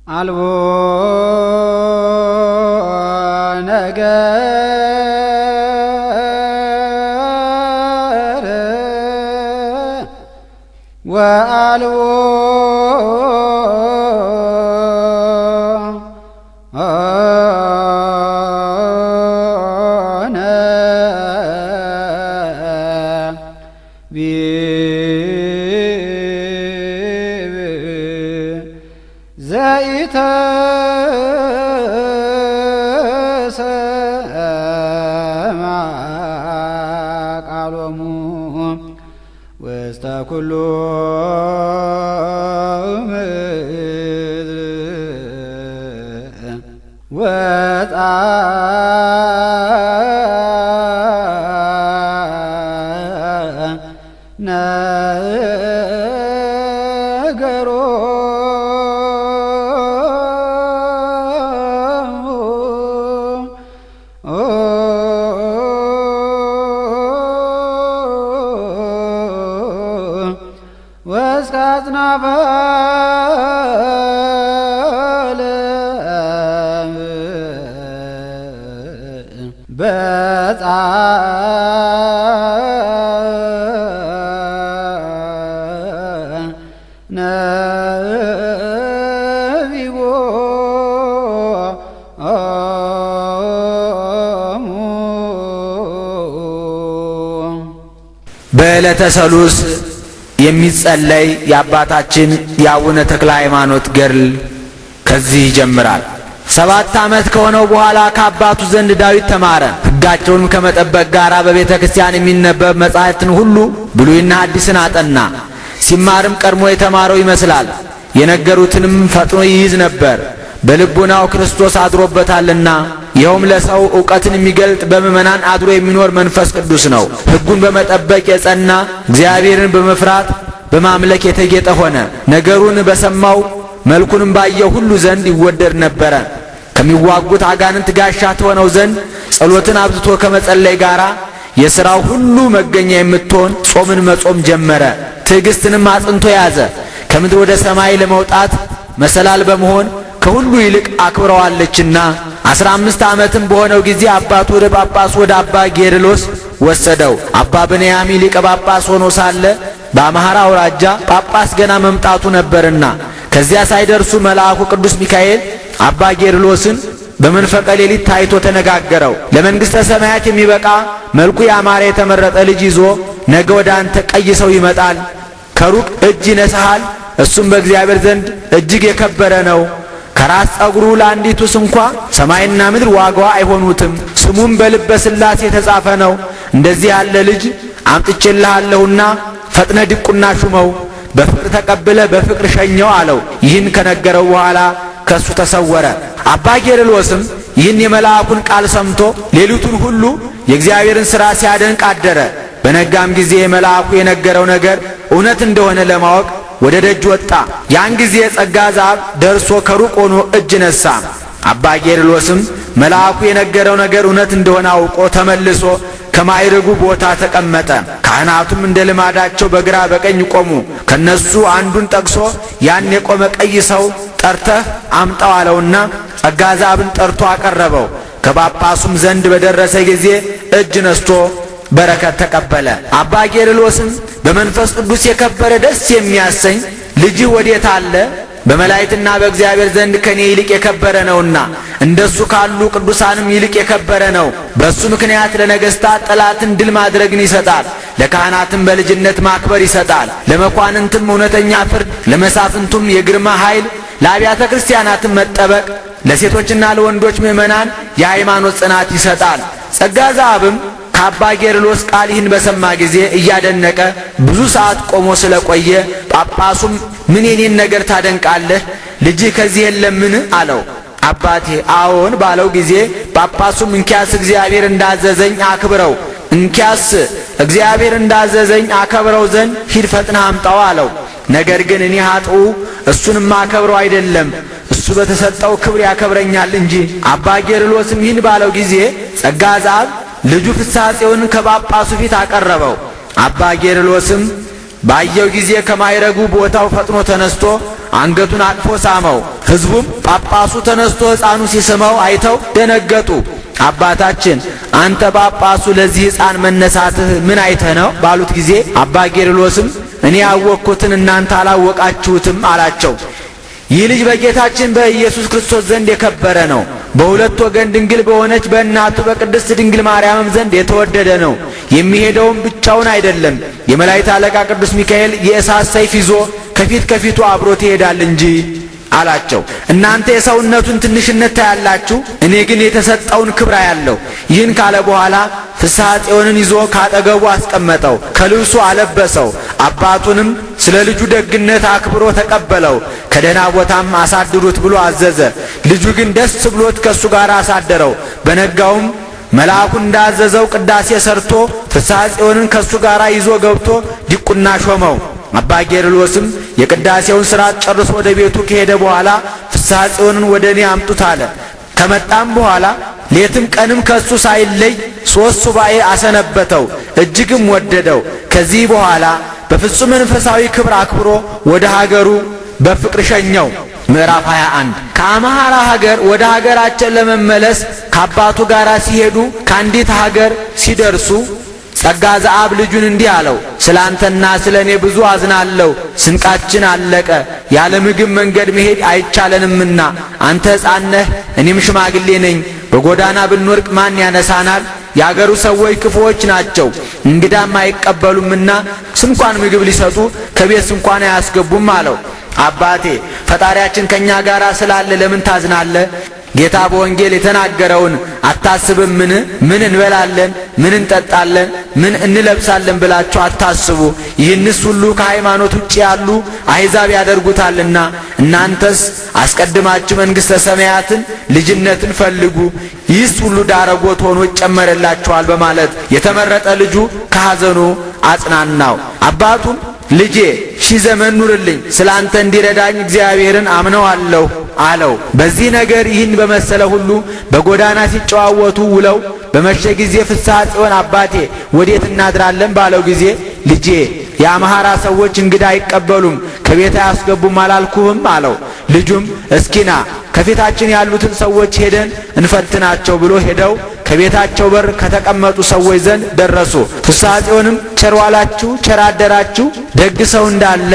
አልቦ ነገር ወአልቦ ዘይተሰማ ቃሎሙ ውስተ ኩሉ ምድር ነገሮ ወእስከ አጽናፈ ዓለም ነቢቦ በዕለተ ሰሉስ የሚጸለይ የአባታችን የአቡነ ተክለ ሃይማኖት ገድል ከዚህ ይጀምራል። 7 ዓመት ከሆነው በኋላ ከአባቱ ዘንድ ዳዊት ተማረ። ሕጋቸውን ከመጠበቅ ጋር በቤተ ክርስቲያን የሚነበብ መጻሕፍትን ሁሉ ብሉይና ሐዲስን አጠና። ሲማርም ቀድሞ የተማረው ይመስላል። የነገሩትንም ፈጥኖ ይይዝ ነበር። በልቡናው ክርስቶስ አድሮበታልና። ይኸውም ለሰው ዕውቀትን የሚገልጥ በምእመናን አድሮ የሚኖር መንፈስ ቅዱስ ነው። ሕጉን በመጠበቅ የጸና እግዚአብሔርን በመፍራት በማምለክ የተጌጠ ሆነ። ነገሩን በሰማው መልኩንም ባየው ሁሉ ዘንድ ይወደድ ነበረ። ከሚዋጉት አጋንንት ጋሻ ትሆነው ዘንድ ጸሎትን አብዝቶ ከመጸለይ ጋር የሥራው ሁሉ መገኛ የምትሆን ጾምን መጾም ጀመረ። ትዕግስትንም አጽንቶ ያዘ። ከምድር ወደ ሰማይ ለመውጣት መሰላል በመሆን ከሁሉ ይልቅ አክብረዋለችና 15 ዓመትም በሆነው ጊዜ አባቱ ወደ ጳጳስ ወደ አባ ጌርሎስ ወሰደው። አባ ብንያሚ ሊቀ ጳጳስ ሆኖ ሳለ በአምሃራ አውራጃ ጳጳስ ገና መምጣቱ ነበርና ከዚያ ሳይደርሱ መልአኩ ቅዱስ ሚካኤል አባ ጌርሎስን በመንፈቀ ሌሊት ታይቶ ተነጋገረው። ለመንግሥተ ሰማያት የሚበቃ መልኩ ያማረ የተመረጠ ልጅ ይዞ ነገ ወደ አንተ ቀይ ሰው ይመጣል። ከሩቅ እጅ ይነሳሃል። እሱም በእግዚአብሔር ዘንድ እጅግ የከበረ ነው። ከራስ ጸጉሩ ለአንዲቱስ እንኳ ሰማይና ምድር ዋጋዋ አይሆኑትም። ስሙም በልበ ሥላሴ የተጻፈ ነው። እንደዚህ ያለ ልጅ አምጥቼልሃለሁና ፈጥነ ድቁና ሹመው፣ በፍቅር ተቀብለ በፍቅር ሸኘው አለው። ይህን ከነገረው በኋላ ከሱ ተሰወረ። አባ ጌርሎስም ይህን የመልአኩን ቃል ሰምቶ ሌሊቱን ሁሉ የእግዚአብሔርን ሥራ ሲያደንቅ አደረ። በነጋም ጊዜ መልአኩ የነገረው ነገር እውነት እንደሆነ ለማወቅ ወደ ደጅ ወጣ። ያን ጊዜ ጸጋ ዛብ ደርሶ ከሩቅ ሆኖ እጅ ነሳ። አባ ጌርሎስም መልአኩ የነገረው ነገር እውነት እንደሆነ አውቆ ተመልሶ ከማዕረጉ ቦታ ተቀመጠ። ካህናቱም እንደ ልማዳቸው በግራ በቀኝ ቆሙ። ከነሱ አንዱን ጠቅሶ ያን የቆመ ቀይ ሰው ጠርተህ አምጣው አለውና ጸጋ ዛብን ጠርቶ አቀረበው። ከጳጳሱም ዘንድ በደረሰ ጊዜ እጅ ነስቶ በረከት ተቀበለ። አባ ጌርሎስም በመንፈስ ቅዱስ የከበረ ደስ የሚያሰኝ ልጅህ ወዴት አለ? በመላእክትና በእግዚአብሔር ዘንድ ከኔ ይልቅ የከበረ ነውና እንደሱ ካሉ ቅዱሳንም ይልቅ የከበረ ነው። በሱ ምክንያት ለነገሥታት ጠላትን ድል ማድረግን ይሰጣል። ለካህናትም በልጅነት ማክበር ይሰጣል። ለመኳንንትም እውነተኛ ፍርድ፣ ለመሳፍንቱም የግርማ ኃይል፣ ለአብያተ ክርስቲያናትም መጠበቅ፣ ለሴቶችና ለወንዶች ምእመናን የሃይማኖት ጽናት ይሰጣል። ጸጋ ዛብም ከአባ ጌርሎስ ቃል ይህን በሰማ ጊዜ እያደነቀ ብዙ ሰዓት ቆሞ ስለቆየ ጳጳሱም ምን የኔን ነገር ታደንቃለህ? ልጅህ ከዚህ የለምን? አለው። አባቴ አዎን ባለው ጊዜ ጳጳሱም እንኪያስ እግዚአብሔር እንዳዘዘኝ አክብረው፣ እንኪያስ እግዚአብሔር እንዳዘዘኝ አከብረው ዘንድ ሂድ ፈጥነህ አምጣው አለው። ነገር ግን እኔ ኃጥኡ እሱንም አከብረው አይደለም፣ እሱ በተሰጠው ክብር ያከብረኛል እንጂ። አባ ጌርሎስም ይህን ባለው ጊዜ ጸጋ ዛብ ልጁ ፍሳጼውን ከጳጳሱ ፊት አቀረበው። አባ ጌርሎስም ባየው ጊዜ ከማይረጉ ቦታው ፈጥኖ ተነስቶ አንገቱን አቅፎ ሳመው። ሕዝቡም ጳጳሱ ተነስቶ ሕፃኑ ሲስመው አይተው ደነገጡ። አባታችን አንተ ጳጳሱ ለዚህ ሕፃን መነሳትህ ምን አይተህ ነው ባሉት ጊዜ አባ ቄርሎስም እኔ ያወቅኩትን እናንተ አላወቃችሁትም አላቸው። ይህ ልጅ በጌታችን በኢየሱስ ክርስቶስ ዘንድ የከበረ ነው። በሁለት ወገን ድንግል በሆነች በእናቱ በቅድስት ድንግል ማርያምም ዘንድ የተወደደ ነው። የሚሄደውም ብቻውን አይደለም፣ የመላእክት አለቃ ቅዱስ ሚካኤል የእሳት ሰይፍ ይዞ ከፊት ከፊቱ አብሮት ይሄዳል እንጂ አላቸው። እናንተ የሰውነቱን ትንሽነት ታያላችሁ፣ እኔ ግን የተሰጠውን ክብር አያለሁ። ይህን ካለ በኋላ ፍስሐ ጽዮንን ይዞ ካጠገቡ አስቀመጠው፣ ከልብሱ አለበሰው። አባቱንም ስለ ልጁ ደግነት አክብሮ ተቀበለው። ከደህና ቦታም አሳድሩት ብሎ አዘዘ። ልጁ ግን ደስ ብሎት ከሱ ጋር አሳደረው። በነጋውም መልአኩ እንዳዘዘው ቅዳሴ ሰርቶ ፍስሐ ጽዮንን ከሱ ጋር ይዞ ገብቶ ዲቁና ሾመው። አባ ቄርሎስም የቅዳሴውን ሥርዓት ጨርሶ ወደ ቤቱ ከሄደ በኋላ ፍስሐ ጽዮንን ወደ እኔ አምጡት አለ። ከመጣም በኋላ ሌትም ቀንም ከሱ ሳይለይ 3 ሱባኤ አሰነበተው፣ እጅግም ወደደው። ከዚህ በኋላ በፍጹም መንፈሳዊ ክብር አክብሮ ወደ ሀገሩ በፍቅር ሸኘው። ምዕራፍ 21 ከአምሃራ ሀገር ወደ ሀገራቸው ለመመለስ ከአባቱ ጋር ሲሄዱ ከአንዲት ሀገር ሲደርሱ ጸጋ ዘአብ ልጁን እንዲህ አለው፣ ስላንተና ስለ እኔ ብዙ አዝናለሁ። ስንቃችን አለቀ፣ ያለ ምግብ መንገድ መሄድ አይቻለንምና አንተ ሕፃን ነህ፣ እኔም ሽማግሌ ነኝ። በጎዳና ብንወድቅ ማን ያነሳናል? የአገሩ ሰዎች ክፉዎች ናቸው፣ እንግዳም አይቀበሉምና ስንኳን ምግብ ሊሰጡ ከቤት ስንኳን አያስገቡም አለው። አባቴ ፈጣሪያችን ከኛ ጋር ስላለ ለምን ታዝናለህ? ጌታ በወንጌል የተናገረውን አታስብምን? ምን እንበላለን፣ ምን እንጠጣለን፣ ምን እንለብሳለን ብላችሁ አታስቡ። ይህንስ ሁሉ ከሃይማኖት ውጭ ያሉ አሕዛብ ያደርጉታልና እናንተስ አስቀድማችሁ መንግሥተ ሰማያትን ልጅነትን ፈልጉ፣ ይህስ ሁሉ ዳረጎት ሆኖ ይጨመረላችኋል በማለት የተመረጠ ልጁ ከሐዘኑ አጽናናው። አባቱም ልጄ 1000 ዘመን ኑርልኝ፣ ስላንተ እንዲረዳኝ እግዚአብሔርን አምነዋለሁ አለው። በዚህ ነገር ይህን በመሰለ ሁሉ በጎዳና ሲጨዋወቱ ውለው በመሸ ጊዜ ፍስሐ ጽዮን አባቴ ወዴት እናድራለን ባለው ጊዜ ልጄ የአምሃራ ሰዎች እንግዳ አይቀበሉም፣ ከቤት አያስገቡም አላልኩህም አለው። ልጁም እስኪና ከፊታችን ያሉትን ሰዎች ሄደን እንፈትናቸው ብሎ ሄደው ከቤታቸው በር ከተቀመጡ ሰዎች ዘንድ ደረሱ። ፍስሐ ጽዮንም ቸር ዋላችሁ፣ ቸር አደራችሁ፣ ደግ ሰው እንዳለ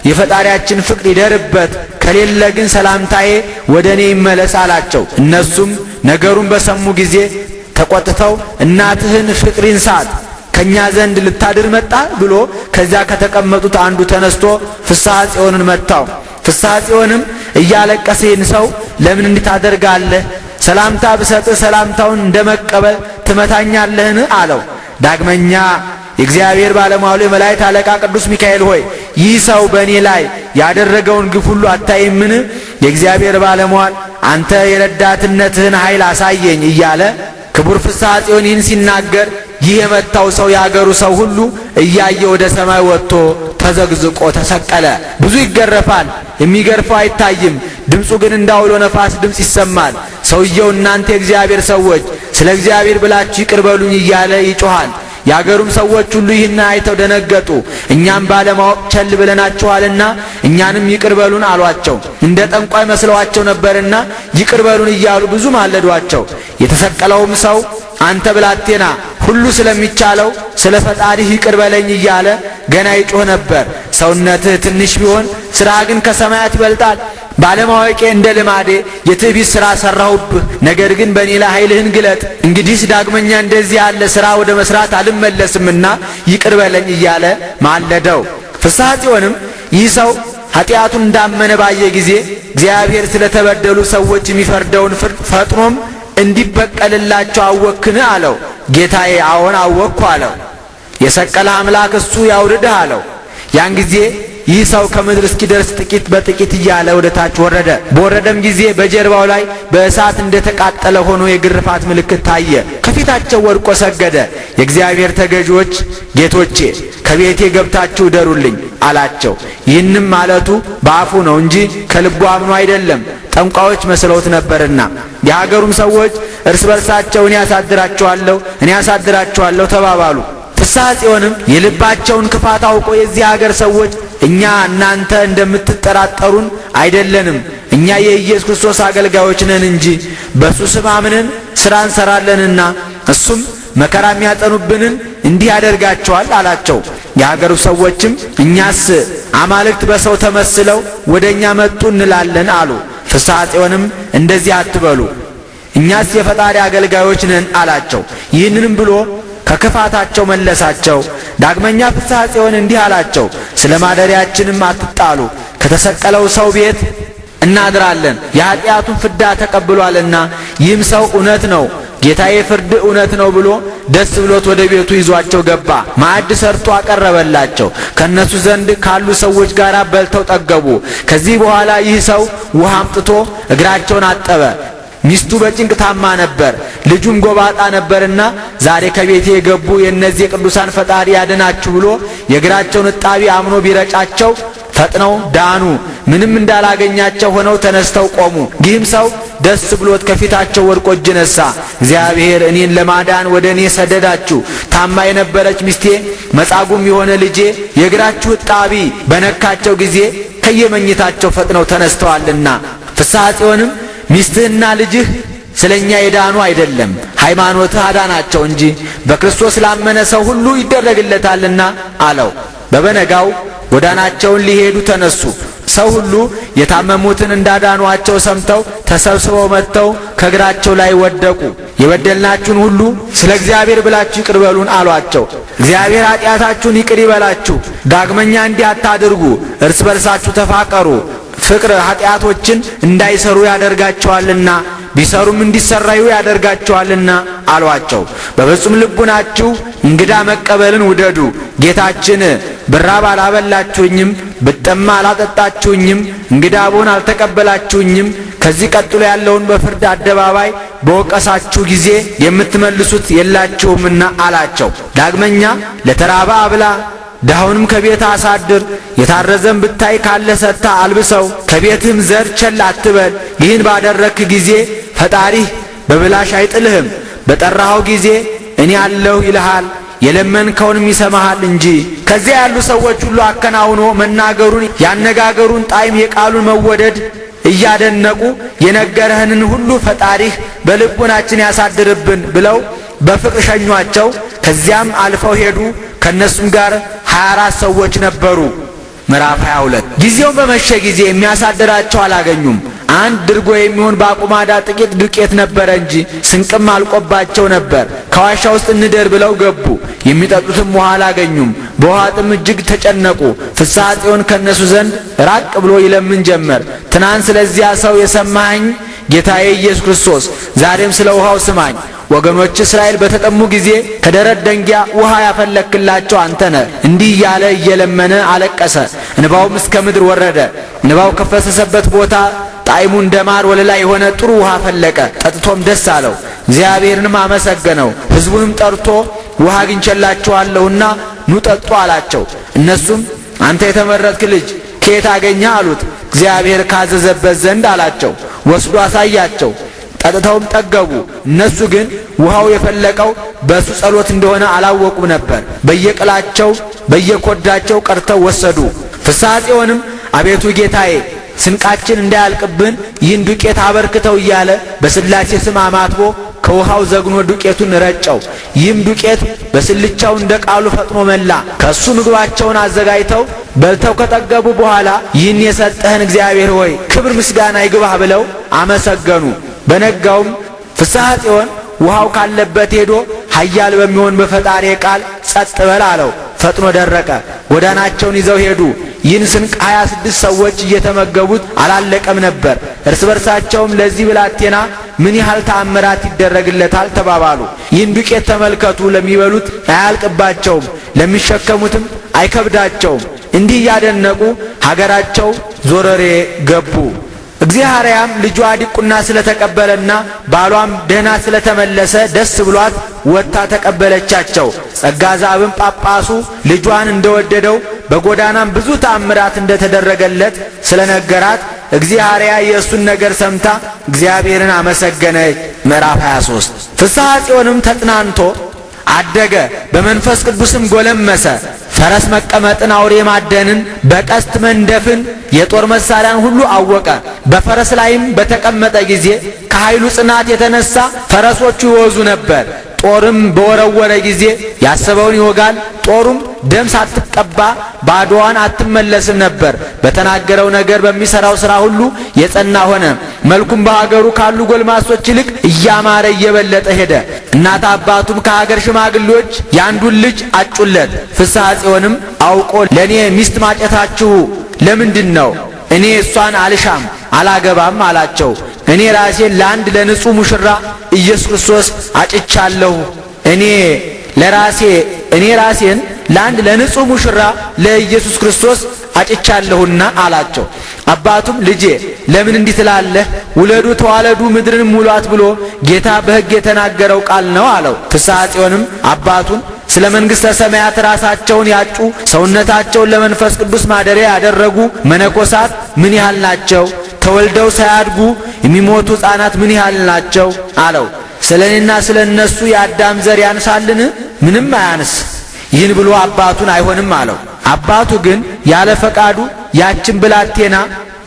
የፈጣሪያችን ፍቅር ይደርበት፣ ከሌለ ግን ሰላምታዬ ወደ እኔ ይመለስ አላቸው። እነሱም ነገሩን በሰሙ ጊዜ ተቆጥተው እናትህን ፍቅር ይንሳት ከኛ ዘንድ ልታድር መጣ ብሎ ከዚያ ከተቀመጡት አንዱ ተነስቶ ፍስሐ ጽዮንን መታው። ፍስሐ ጽዮንም እያለቀሰ ይህን ሰው ለምን እንድታደርጋለህ? ሰላምታ ብሰጥህ ሰላምታውን እንደመቀበል ትመታኛለህን? አለው። ዳግመኛ የእግዚአብሔር ባለሟሉ የመላእክት አለቃ ቅዱስ ሚካኤል ሆይ ይህ ሰው በእኔ ላይ ያደረገውን ግፍ ሁሉ አታይምን? የእግዚአብሔር ባለሟል አንተ የረዳትነትህን ኃይል አሳየኝ እያለ ክቡር ፍስሐ ጽዮን ይህን ሲናገር ይህ የመታው ሰው የአገሩ ሰው ሁሉ እያየ ወደ ሰማይ ወጥቶ ተዘግዝቆ ተሰቀለ። ብዙ ይገረፋል፣ የሚገርፈው አይታይም። ድምፁ ግን እንዳውሎ ነፋስ ድምፅ ይሰማል። ሰውየው እናንተ የእግዚአብሔር ሰዎች ስለ እግዚአብሔር ብላችሁ ይቅር በሉኝ እያለ ይጮኻል። የአገሩም ሰዎች ሁሉ ይህን አይተው ደነገጡ። እኛም ባለማወቅ ቸል ብለናችኋልና እኛንም ይቅር በሉን አሏቸው። እንደ ጠንቋይ መስለዋቸው ነበርና ይቅር በሉን እያሉ ብዙ ማለዷቸው። የተሰቀለውም ሰው አንተ ብላቴና ሁሉ ስለሚቻለው ስለ ፈጣሪህ ይቅር በለኝ እያለ ገና ይጮህ ነበር። ሰውነትህ ትንሽ ቢሆን ሥራ ግን ከሰማያት ይበልጣል። ባለማወቄ እንደ ልማዴ የትዕቢት ሥራ ሠራሁብህ። ነገር ግን በእኔ ላይ ኃይልህን ግለጥ። እንግዲህስ ዳግመኛ እንደዚህ ያለ ሥራ ወደ መሥራት አልመለስምና ይቅር በለኝ እያለ ማለደው። ፍስሐ ጽዮንም ይህ ሰው ኃጢአቱን እንዳመነ ባየ ጊዜ እግዚአብሔር ስለ ተበደሉ ሰዎች የሚፈርደውን ፍርድ ፈጥኖም እንዲበቀልላቸው አወክን አለው። ጌታዬ አዎን አወቅኩ አለው። የሰቀለ አምላክ እሱ ያውርድህ አለው። ያን ጊዜ ይህ ሰው ከምድር እስኪደርስ ጥቂት በጥቂት እያለ ወደ ታች ወረደ። በወረደም ጊዜ በጀርባው ላይ በእሳት እንደተቃጠለ ሆኖ የግርፋት ምልክት ታየ። ከፊታቸው ወድቆ ሰገደ። የእግዚአብሔር ተገዢዎች ጌቶቼ ከቤቴ ገብታችሁ እደሩልኝ አላቸው። ይህንም ማለቱ በአፉ ነው እንጂ ከልቡ አምኖ አይደለም፣ ጠንቋዮች መስለውት ነበርና። የሀገሩም ሰዎች እርስ በርሳቸው እኔ ያሳድራቸዋለሁ ተባባሉ። ፍስሐ ጽዮንም የልባቸውን ክፋት አውቆ የዚህ ሀገር ሰዎች እኛ እናንተ እንደምትጠራጠሩን አይደለንም። እኛ የኢየሱስ ክርስቶስ አገልጋዮች ነን እንጂ በሱ ስም አምነን ሥራ እንሰራለንና እሱም መከራ የሚያጸኑብንን እንዲህ ያደርጋቸዋል አላቸው። የሀገሩ ሰዎችም እኛስ አማልክት በሰው ተመስለው ወደ እኛ መጡ እንላለን አሉ። ፍስሐ ጽዮንም እንደዚህ አትበሉ፣ እኛስ የፈጣሪ አገልጋዮች ነን አላቸው። ይህንንም ብሎ ከክፋታቸው መለሳቸው። ዳግመኛ ፍስሐ ጽዮን እንዲህ አላቸው፣ ስለ ማደሪያችንም አትጣሉ፣ ከተሰቀለው ሰው ቤት እናድራለን፣ የኃጢአቱን ፍዳ ተቀብሏልና ይህም ሰው እውነት ነው፣ ጌታዬ ፍርድ እውነት ነው ብሎ ደስ ብሎት ወደ ቤቱ ይዟቸው ገባ። ማዕድ ሰርቶ አቀረበላቸው። ከነሱ ዘንድ ካሉ ሰዎች ጋር በልተው ጠገቡ። ከዚህ በኋላ ይህ ሰው ውሃ አምጥቶ እግራቸውን አጠበ። ሚስቱ በጭንቅ ታማ ነበር፣ ልጁም ጎባጣ ነበርና ዛሬ ከቤቴ የገቡ የእነዚህ የቅዱሳን ፈጣሪ ያድናችሁ ብሎ የእግራቸውን እጣቢ አምኖ ቢረጫቸው ፈጥነው ዳኑ። ምንም እንዳላገኛቸው ሆነው ተነስተው ቆሙ። ይህም ሰው ደስ ብሎት ከፊታቸው ወድቆ እጅ ነሣ። እግዚአብሔር እኔን ለማዳን ወደ እኔ ሰደዳችሁ። ታማ የነበረች ሚስቴ መጻጉም የሆነ ልጄ የእግራችሁ እጣቢ በነካቸው ጊዜ ከየመኝታቸው ፈጥነው ተነስተዋልና። ፍስሐ ጽዮንም ሚስትህና ልጅህ ስለኛ የዳኑ አይደለም፣ ሃይማኖትህ አዳናቸው እንጂ በክርስቶስ ላመነ ሰው ሁሉ ይደረግለታልና አለው። በበነጋው ጎዳናቸውን ሊሄዱ ተነሱ። ሰው ሁሉ የታመሙትን እንዳዳኗቸው ሰምተው ተሰብስበው መጥተው ከእግራቸው ላይ ወደቁ። የበደልናችሁን ሁሉ ስለ እግዚአብሔር ብላችሁ ይቅር በሉን አሏቸው። እግዚአብሔር ኃጢአታችሁን ይቅር ይበላችሁ፣ ዳግመኛ እንዲህ አታድርጉ፣ እርስ በርሳችሁ ተፋቀሩ፣ ፍቅር ኃጢአቶችን እንዳይሰሩ ያደርጋቸዋልና ቢሰሩም እንዲሰራዩ ያደርጋቸዋልና አሏቸው። በፍጹም ልቡናችሁ እንግዳ መቀበልን ውደዱ። ጌታችን ብራብ አላበላችሁኝም፣ ብጠማ አላጠጣችሁኝም፣ እንግዳ ብሆን አልተቀበላችሁኝም፣ ከዚህ ቀጥሎ ያለውን በፍርድ አደባባይ በወቀሳችሁ ጊዜ የምትመልሱት የላችሁምና አላቸው። ዳግመኛ ለተራበ አብላ፣ ድሃውንም ከቤት አሳድር፣ የታረዘም ብታይ ካለ ሰጥታ አልብሰው፣ ከቤትህም ዘር ቸል አትበል። ይህን ባደረክ ጊዜ ፈጣሪህ በብላሽ አይጥልህም። በጠራኸው ጊዜ እኔ አለሁ ይልሃል፣ የለመንከውንም ይሰማሃል እንጂ። ከዚያ ያሉ ሰዎች ሁሉ አከናውኖ መናገሩን፣ ያነጋገሩን ጣዕም፣ የቃሉን መወደድ እያደነቁ የነገረህንን ሁሉ ፈጣሪህ በልቡናችን ያሳድርብን ብለው በፍቅር ሸኟቸው። ከዚያም አልፈው ሄዱ። ከነሱም ጋር 24 ሰዎች ነበሩ። ምዕራፍ 22 ጊዜው በመሸ ጊዜ የሚያሳድራቸው አላገኙም። አንድ ድርጎ የሚሆን በአቁማዳ ጥቂት ዱቄት ነበረ እንጂ ስንቅም አልቆባቸው ነበር። ከዋሻ ውስጥ እንደር ብለው ገቡ። የሚጠጡትም ውሃ አላገኙም። በውሃ ጥም እጅግ ተጨነቁ። ፍስሐ ጽዮን ከነሱ ዘንድ ራቅ ብሎ ይለምን ጀመር። ትናንት ስለዚያ ሰው የሰማኸኝ ጌታዬ ኢየሱስ ክርስቶስ ዛሬም ስለ ውሃው ስማኝ። ወገኖች እስራኤል በተጠሙ ጊዜ ከደረት ደንጊያ ውሃ ያፈለክላቸው አንተ ነህ። እንዲህ እያለ እየለመነ አለቀሰ። እንባውም እስከ ምድር ወረደ። እንባው ከፈሰሰበት ቦታ ጣዕሙ እንደ ማር ወለላ የሆነ ጥሩ ውሃ ፈለቀ። ጠጥቶም ደስ አለው፣ እግዚአብሔርንም አመሰገነው። ሕዝቡንም ጠርቶ ውሃ አግኝቼላችኋለሁና ኑ ጠጡ አላቸው። እነሱም አንተ የተመረጥክ ልጅ ከየት አገኘህ አሉት። እግዚአብሔር ካዘዘበት ዘንድ አላቸው። ወስዶ አሳያቸው። ጠጥተውም ጠገቡ። እነሱ ግን ውሃው የፈለቀው በእሱ ጸሎት እንደሆነ አላወቁም ነበር። በየቅላቸው በየኮዳቸው ቀርተው ወሰዱ። ፍስሐ ጽዮንም አቤቱ ጌታዬ ስንቃችን እንዳያልቅብን ይህን ዱቄት አበርክተው እያለ በሥላሴ ስም አማትቦ ከውሃው ዘግኖ ዱቄቱን ረጨው። ይህም ዱቄት በስልቻው እንደ ቃሉ ፈጥኖ መላ። ከሱ ምግባቸውን አዘጋጅተው በልተው ከጠገቡ በኋላ ይህን የሰጠህን እግዚአብሔር ሆይ ክብር ምስጋና ይግባህ ብለው አመሰገኑ። በነጋውም ፍስሐ ጽዮን ውሃው ካለበት ሄዶ ኃያል በሚሆን በፈጣሪ ቃል ጸጥ በል አለው። ፈጥኖ ደረቀ። ጎዳናቸውን ይዘው ሄዱ። ይህን ስንቅ 26 ሰዎች እየተመገቡት አላለቀም ነበር። እርስ በርሳቸውም ለዚህ ብላቴና ምን ያህል ተአምራት ይደረግለታል ተባባሉ። ይህን ዱቄት ተመልከቱ፣ ለሚበሉት አያልቅባቸውም፣ ለሚሸከሙትም አይከብዳቸውም። እንዲህ እያደነቁ ሀገራቸው ዞረሬ ገቡ። እግዚአብሔርም ልጇ ዲቁና ስለተቀበለና ባሏም ደህና ስለተመለሰ ደስ ብሏት ወጥታ ተቀበለቻቸው። ጸጋ ዘአብም ጳጳሱ ልጇን እንደወደደው በጎዳናም ብዙ ተአምራት እንደተደረገለት ስለነገራት እግዚአብሔር የእሱን ነገር ሰምታ እግዚአብሔርን አመሰገነች። ምዕራፍ 23 ፍስሐ ጽዮንም ተጽናንቶ አደገ፣ በመንፈስ ቅዱስም ጎለመሰ። ፈረስ መቀመጥን፣ አውሬ ማደንን፣ በቀስት መንደፍን፣ የጦር መሳሪያን ሁሉ አወቀ። በፈረስ ላይም በተቀመጠ ጊዜ ከኃይሉ ጽናት የተነሳ ፈረሶቹ ይወዙ ነበር። ጦርም በወረወረ ጊዜ ያሰበውን ይወጋል። ጦሩም ደም ሳትቀባ ባዶዋን አትመለስም ነበር። በተናገረው ነገር በሚሰራው ሥራ ሁሉ የጸና ሆነ። መልኩም በሀገሩ ካሉ ጎልማሶች ይልቅ እያማረ እየበለጠ ሄደ። እናት አባቱም ከሀገር ሽማግሌዎች ያንዱን ልጅ አጩለት። ፍስሐ ጽዮንም አውቆ ለእኔ ሚስት ማጨታችሁ ለምንድን ነው? እኔ እሷን አልሻም አላገባም አላቸው። እኔ ራሴን ለአንድ ለንጹሕ ሙሽራ ኢየሱስ ክርስቶስ አጭቻለሁ። እኔ ራሴን ለአንድ ለንጹሕ ሙሽራ ለኢየሱስ ክርስቶስ አጭቻለሁና አላቸው። አባቱም ልጄ ለምን እንዲህ ትላለህ? ውለዱ ተዋለዱ ምድርንም ሙሏት ብሎ ጌታ በሕግ የተናገረው ቃል ነው አለው። ፍስሐ ጽዮንም አባቱን ስለ መንግሥተ ሰማያት ራሳቸውን ያጩ ሰውነታቸውን ለመንፈስ ቅዱስ ማደሪያ ያደረጉ መነኮሳት ምን ያህል ናቸው? ተወልደው ሳያድጉ የሚሞቱ ሕፃናት ምን ያህል ናቸው አለው። ስለ እኔና ስለ እነሱ የአዳም ዘር ያንሳልን? ምንም አያንስ። ይህን ብሎ አባቱን አይሆንም አለው። አባቱ ግን ያለ ፈቃዱ ያችን ብላቴና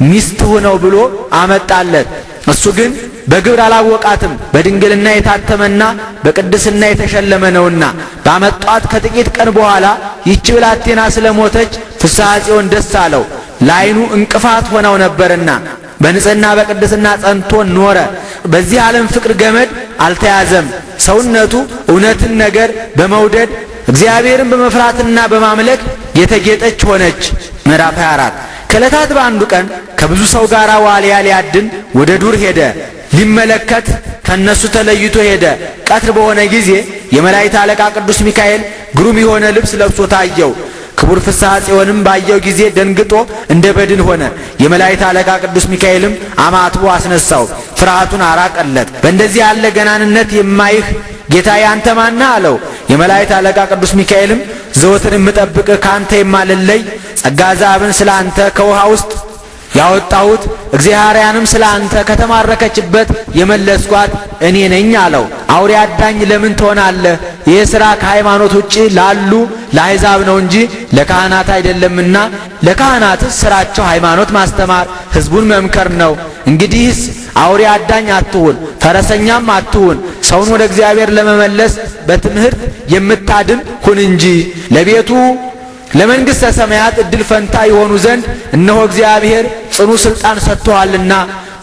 ሚስት ሁነው ብሎ አመጣለት። እሱ ግን በግብር አላወቃትም። በድንግልና የታተመና በቅድስና የተሸለመ ነውና። ባመጧት ከጥቂት ቀን በኋላ ይህች ብላቴና ስለሞተች ፍስሐ ጽዮን ደስ አለው። ለዓይኑ እንቅፋት ሆነው ነበርና በንጽሕና በቅድስና ጸንቶ ኖረ። በዚህ ዓለም ፍቅር ገመድ አልተያዘም። ሰውነቱ እውነትን ነገር በመውደድ እግዚአብሔርን በመፍራትና በማምለክ የተጌጠች ሆነች። ምዕራፍ 24 ከዕለታት በአንዱ ቀን ከብዙ ሰው ጋር ዋልያ ሊያድን ወደ ዱር ሄደ። ሊመለከት ከነሱ ተለይቶ ሄደ። ቀትር በሆነ ጊዜ የመላእክት አለቃ ቅዱስ ሚካኤል ግሩም የሆነ ልብስ ለብሶ ታየው። ክቡር ፍስሐ ጽዮንም ባየው ጊዜ ደንግጦ እንደ በድን ሆነ። የመላእክት አለቃ ቅዱስ ሚካኤልም አማትቦ አስነሳው፣ ፍርሃቱን አራቀለት። በእንደዚህ ያለ ገናንነት የማይህ ጌታዬ አንተ ማነህ አለው። የመላእክት አለቃ ቅዱስ ሚካኤልም ዘወትር የምጠብቅህ ከአንተ የማልለይ ጸጋ ዘአብን ስለ አንተ ከውሃ ውስጥ ያወጣሁት እግዚአብሔርያንም ስለ አንተ ከተማረከችበት የመለስኳት እኔ ነኝ አለው። አውሬ አዳኝ ለምን ትሆናለህ? ይህ ሥራ ከሃይማኖት ውጪ ላሉ ለአሕዛብ ነው እንጂ ለካህናት አይደለምና። ለካህናትስ ሥራቸው ሃይማኖት ማስተማር፣ ሕዝቡን መምከር ነው። እንግዲህስ አውሬ አዳኝ አትሁን፣ ፈረሰኛም አትሁን። ሰውን ወደ እግዚአብሔር ለመመለስ በትምህርት የምታድን ሁን እንጂ ለቤቱ ለመንግሥተ ሰማያት ዕድል ፈንታ የሆኑ ዘንድ እነሆ እግዚአብሔር ጽኑ ሥልጣን ሰጥቶሃልና።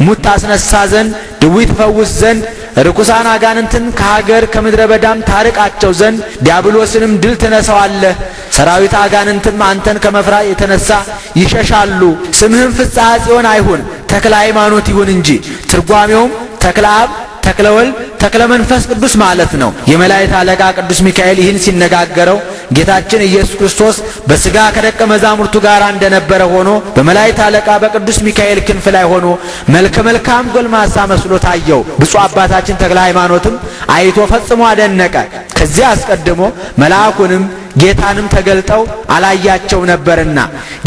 ሙት ታስነሳ ዘንድ፣ ድውይ ትፈውስ ዘንድ፣ ርኩሳን አጋንንትን ከሀገር ከምድረ በዳም ታርቃቸው ዘንድ ዲያብሎስንም ድል ትነሳዋለህ። ሰራዊት አጋንንትም አንተን ከመፍራት የተነሳ ይሸሻሉ። ስምህም ፍስሐ ጽዮን አይሁን ተክለ ሃይማኖት ይሁን እንጂ። ትርጓሜውም ተክለ አብ ተክለ ወልድ ተክለ መንፈስ ቅዱስ ማለት ነው። የመላእክት አለቃ ቅዱስ ሚካኤል ይህን ሲነጋገረው ጌታችን ኢየሱስ ክርስቶስ በሥጋ ከደቀ መዛሙርቱ ጋር እንደነበረ ሆኖ በመላእክት አለቃ በቅዱስ ሚካኤል ክንፍ ላይ ሆኖ መልከ መልካም ጎልማሳ መስሎ ታየው። ብፁዕ አባታችን ተክለ ሃይማኖትም አይቶ ፈጽሞ አደነቀ። ከዚያ አስቀድሞ መልአኩንም ጌታንም ተገልጠው አላያቸው ነበርና።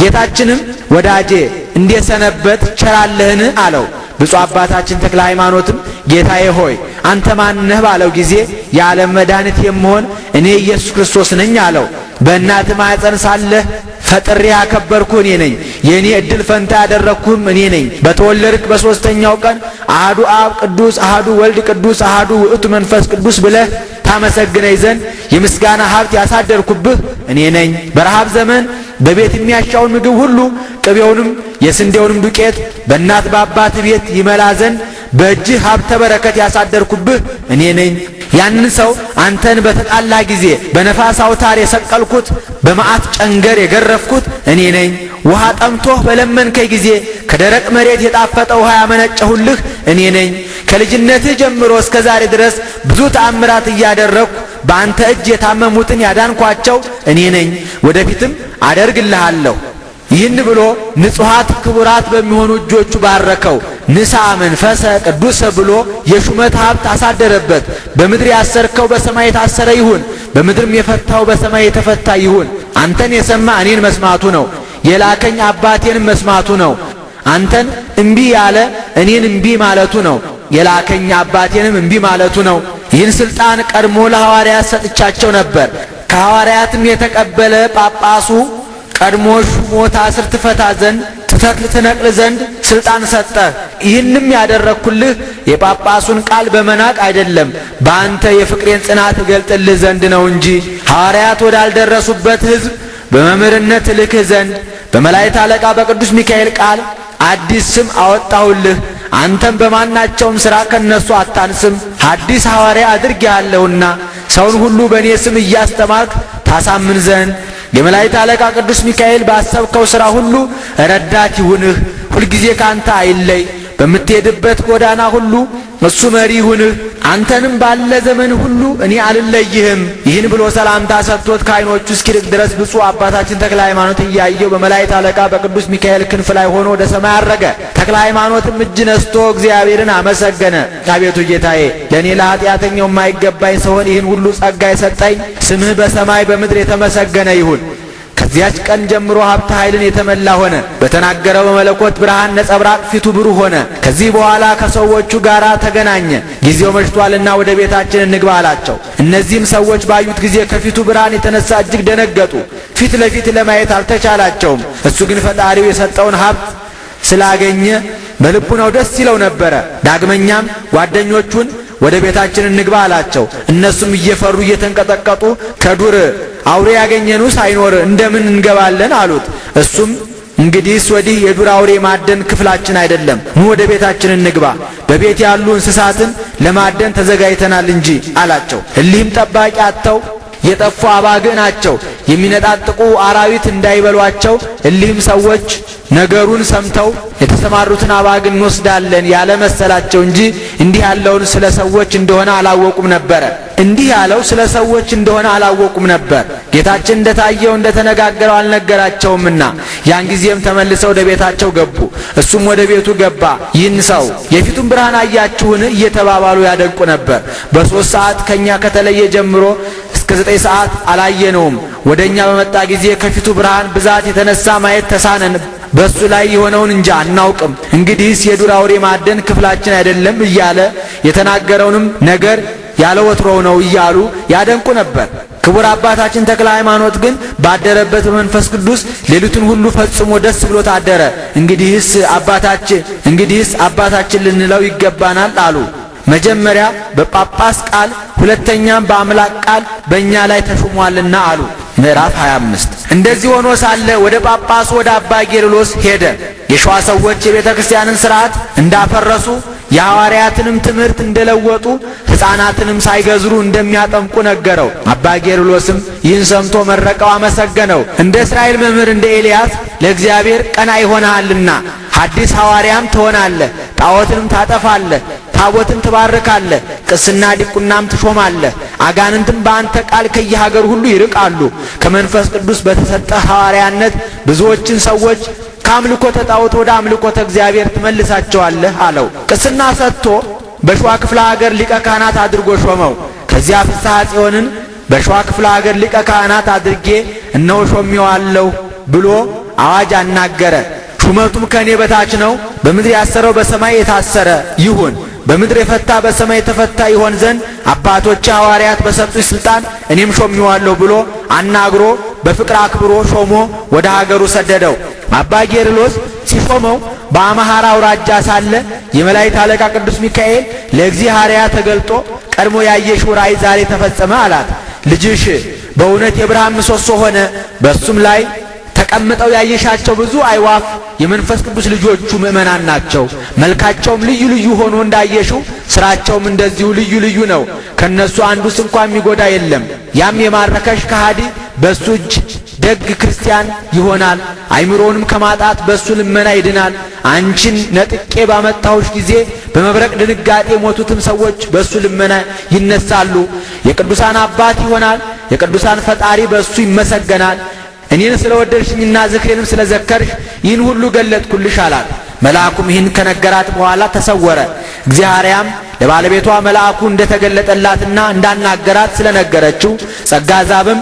ጌታችንም ወዳጄ እንዴት ሰነበት ቸራለህን አለው። ብፁዕ አባታችን ተክለ ሃይማኖትም ጌታዬ ሆይ አንተ ማነህ ባለው ጊዜ የዓለም መድኃኒት የምሆን እኔ ኢየሱስ ክርስቶስ ነኝ አለው። በእናትህ ማኅፀን ሳለህ ፈጥሬ ያከበርኩህ እኔ ነኝ። የእኔ ዕድል ፈንታ ያደረግኩህም እኔ ነኝ። በተወለድክ በሦስተኛው ቀን አሐዱ አብ ቅዱስ፣ አሐዱ ወልድ ቅዱስ፣ አሐዱ ውእቱ መንፈስ ቅዱስ ብለህ ታመሰግነኝ ዘንድ የምስጋና ሀብት ያሳደርኩብህ እኔ ነኝ። በረሃብ ዘመን በቤት የሚያሻውን ምግብ ሁሉ ቅቤውንም የስንዴውንም ዱቄት በእናት በአባት ቤት ይመላ ዘንድ በእጅህ ሀብተ በረከት ያሳደርኩብህ እኔ ነኝ። ያንን ሰው አንተን በተጣላ ጊዜ በነፋስ አውታር የሰቀልኩት በመዓት ጨንገር የገረፍኩት እኔ ነኝ። ውሃ ጠምቶህ በለመንከኝ ጊዜ ከደረቅ መሬት የጣፈጠ ውሃ ያመነጨሁልህ እኔ ነኝ። ከልጅነትህ ጀምሮ እስከ ዛሬ ድረስ ብዙ ተአምራት እያደረግኩ በአንተ እጅ የታመሙትን ያዳንኳቸው እኔ ነኝ። ወደፊትም አደርግልሃለሁ። ይህን ብሎ ንጹሐት ክቡራት በሚሆኑ እጆቹ ባረከው። ንሳ መንፈሰ ቅዱስ ብሎ የሹመት ሀብት አሳደረበት። በምድር ያሰርከው በሰማይ የታሰረ ይሁን፣ በምድርም የፈታው በሰማይ የተፈታ ይሁን። አንተን የሰማ እኔን መስማቱ ነው፣ የላከኝ አባቴንም መስማቱ ነው። አንተን እምቢ ያለ እኔን እምቢ ማለቱ ነው፣ የላከኝ አባቴንም እምቢ ማለቱ ነው። ይህን ሥልጣን ቀድሞ ለሐዋርያት ሰጥቻቸው ነበር። ከሐዋርያትም የተቀበለ ጳጳሱ ቀድሞ ሹሞ ታስር ትፈታ ዘንድ ትተክል ትነቅል ዘንድ ስልጣን ሰጠ። ይህንም ያደረግኩልህ የጳጳሱን ቃል በመናቅ አይደለም፣ በአንተ የፍቅሬን ጽናት እገልጥልህ ዘንድ ነው እንጂ ሐዋርያት ወዳልደረሱበት ሕዝብ በመምህርነት እልክህ ዘንድ በመላእክት አለቃ በቅዱስ ሚካኤል ቃል አዲስ ስም አወጣሁልህ። አንተም በማናቸውም ሥራ ከነሱ አታንስም። ሐዲስ ሐዋርያ አድርጌሃለሁና ሰውን ሁሉ በእኔ ስም እያስተማርክ ታሳምን ዘንድ የመላእክት አለቃ ቅዱስ ሚካኤል ባሰብከው ሥራ ሁሉ ረዳት ይሁንህ። ሁልጊዜ ካንተ አይለይ። በምትሄድበት ጎዳና ሁሉ እሱ መሪ ይሁንህ። አንተንም ባለ ዘመን ሁሉ እኔ አልለይህም። ይህን ብሎ ሰላምታ ሰጥቶት ከዓይኖቹ እስኪርቅ ድረስ ብፁዕ አባታችን ተክለ ሃይማኖት እያየው በመላእክት አለቃ በቅዱስ ሚካኤል ክንፍ ላይ ሆኖ ወደ ሰማይ አረገ። ተክለ ሃይማኖትም እጅ ነስቶ እግዚአብሔርን አመሰገነ። አቤቱ ጌታዬ፣ ለእኔ ለኃጢአተኛው የማይገባኝ ስሆን ይህን ሁሉ ጸጋ የሰጠኝ ስምህ በሰማይ በምድር የተመሰገነ ይሁን። ከዚያች ቀን ጀምሮ ሀብተ ኃይልን የተመላ ሆነ። በተናገረው በመለኮት ብርሃን ነጸብራቅ ፊቱ ብሩህ ሆነ። ከዚህ በኋላ ከሰዎቹ ጋር ተገናኘ። ጊዜው መሽቷልና ወደ ቤታችን እንግባ አላቸው። እነዚህም ሰዎች ባዩት ጊዜ ከፊቱ ብርሃን የተነሳ እጅግ ደነገጡ። ፊት ለፊት ለማየት አልተቻላቸውም። እሱ ግን ፈጣሪው የሰጠውን ሀብት ስላገኘ በልቡናው ደስ ይለው ነበረ። ዳግመኛም ጓደኞቹን ወደ ቤታችን እንግባ አላቸው። እነሱም እየፈሩ እየተንቀጠቀጡ ከዱር አውሬ ያገኘኑ ሳይኖር እንደምን እንገባለን አሉት። እሱም እንግዲህስ ወዲህ የዱር አውሬ ማደን ክፍላችን አይደለም፣ ኑ ወደ ቤታችን እንግባ፣ በቤት ያሉ እንስሳትን ለማደን ተዘጋጅተናል እንጂ አላቸው። እሊህም ጠባቂ አጥተው የጠፉ አባግዕ ናቸው፣ የሚነጣጥቁ አራዊት እንዳይበሏቸው። እሊህም ሰዎች ነገሩን ሰምተው የተሰማሩትን አባግዕ እንወስዳለን ያለ መሰላቸው እንጂ እንዲህ ያለውን ስለ ሰዎች እንደሆነ አላወቁም ነበረ። እንዲህ ያለው ስለ ሰዎች እንደሆነ አላወቁም ነበር። ጌታችን እንደታየው እንደተነጋገረው አልነገራቸውምና። ያን ጊዜም ተመልሰው ወደ ቤታቸው ገቡ። እሱም ወደ ቤቱ ገባ። ይህን ሰው የፊቱን ብርሃን አያችሁን እየተባባሉ ያደንቁ ነበር። በ3 ሰዓት ከኛ ከተለየ ጀምሮ እስከ 9 ሰዓት አላየነውም። ወደኛ በመጣ ጊዜ ከፊቱ ብርሃን ብዛት የተነሳ ማየት ተሳነን። በሱ ላይ የሆነውን እንጃ አናውቅም። እንግዲህስ የዱር አውሬ ማደን ክፍላችን አይደለም እያለ የተናገረውንም ነገር ያለ ወትሮው ነው እያሉ ያደንቁ ነበር። ክቡር አባታችን ተክለ ሃይማኖት ግን ባደረበት በመንፈስ ቅዱስ ሌሊቱን ሁሉ ፈጽሞ ደስ ብሎት አደረ። እንግዲህስ አባታችን ልንለው ይገባናል አሉ። መጀመሪያ በጳጳስ ቃል፣ ሁለተኛም በአምላክ ቃል በእኛ ላይ ተሾሟልና አሉ። ምዕራፍ 25 እንደዚህ ሆኖ ሳለ ወደ ጳጳሱ ወደ አባ ጌርሎስ ሄደ። የሸዋ ሰዎች የቤተ ክርስቲያንን ሥርዓት እንዳፈረሱ የሐዋርያትንም ትምህርት እንደለወጡ ሕፃናትንም ሳይገዝሩ እንደሚያጠምቁ ነገረው። አባ ጌርሎስም ይህን ሰምቶ መረቀው፣ አመሰገነው። እንደ እስራኤል መምህር እንደ ኤልያስ ለእግዚአብሔር ቀናኢ ሆነሃልና ሐዲስ ሐዋርያም ትሆናለህ፣ ጣዖትንም ታጠፋለህ፣ ታቦትን ትባርካለህ፣ ቅስና ዲቁናም ትሾማለህ። አጋንንትም በአንተ ቃል ከየሀገር ሁሉ ይርቃሉ። ከመንፈስ ቅዱስ በተሰጠ ሐዋርያነት ብዙዎችን ሰዎች ከአምልኮተ ጣዖት ወደ አምልኮተ እግዚአብሔር ትመልሳቸዋለህ አለው። ቅስና ሰጥቶ በሸዋ ክፍለ ሀገር ሊቀ ካህናት አድርጎ ሾመው። ከዚያ ፍስሐ ጽዮንን በሸዋ ክፍለ ሀገር ሊቀ ካህናት አድርጌ እነሆ ሾሜዋለሁ ብሎ አዋጅ አናገረ። ሹመቱም ከኔ በታች ነው። በምድር ያሰረው በሰማይ የታሰረ ይሁን፣ በምድር የፈታ በሰማይ የተፈታ ይሆን ዘንድ አባቶች ሐዋርያት በሰጡኝ ሥልጣን እኔም ሾሜዋለሁ ብሎ አናግሮ በፍቅር አክብሮ ሾሞ ወደ ሀገሩ ሰደደው። አባ ጌርሎስ ሲሾመው በአምሐራ አውራጃ ሳለ የመላእክት አለቃ ቅዱስ ሚካኤል ለእግዚአብሔር ተገልጦ ቀድሞ ያየሽው ራእይ ዛሬ ተፈጸመ አላት። ልጅሽ በእውነት የብርሃን ምሰሶ ሆነ። በሱም ላይ ተቀምጠው ያየሻቸው ብዙ አይዋፍ የመንፈስ ቅዱስ ልጆቹ ምእመናን ናቸው። መልካቸውም ልዩ ልዩ ሆኖ እንዳየሽው ስራቸውም እንደዚሁ ልዩ ልዩ ነው። ከነሱ አንዱስ እንኳን የሚጎዳ የለም። ያም የማረከሽ ከሃዲ በሱ እጅ ደግ ክርስቲያን ይሆናል። አይምሮንም ከማጣት በሱ ልመና ይድናል። አንቺን ነጥቄ ባመጣሁሽ ጊዜ በመብረቅ ድንጋጤ የሞቱትም ሰዎች በሱ ልመና ይነሳሉ። የቅዱሳን አባት ይሆናል። የቅዱሳን ፈጣሪ በሱ ይመሰገናል። እኔን ስለወደድሽኝና ዝክሬንም ስለዘከርሽ ይህን ሁሉ ገለጥኩልሽ አላት። መልአኩም ይህን ከነገራት በኋላ ተሰወረ። እግዚአብሔርም ለባለቤቷ መልአኩ እንደተገለጠላትና እንዳናገራት ስለነገረችው ጸጋ ዛብም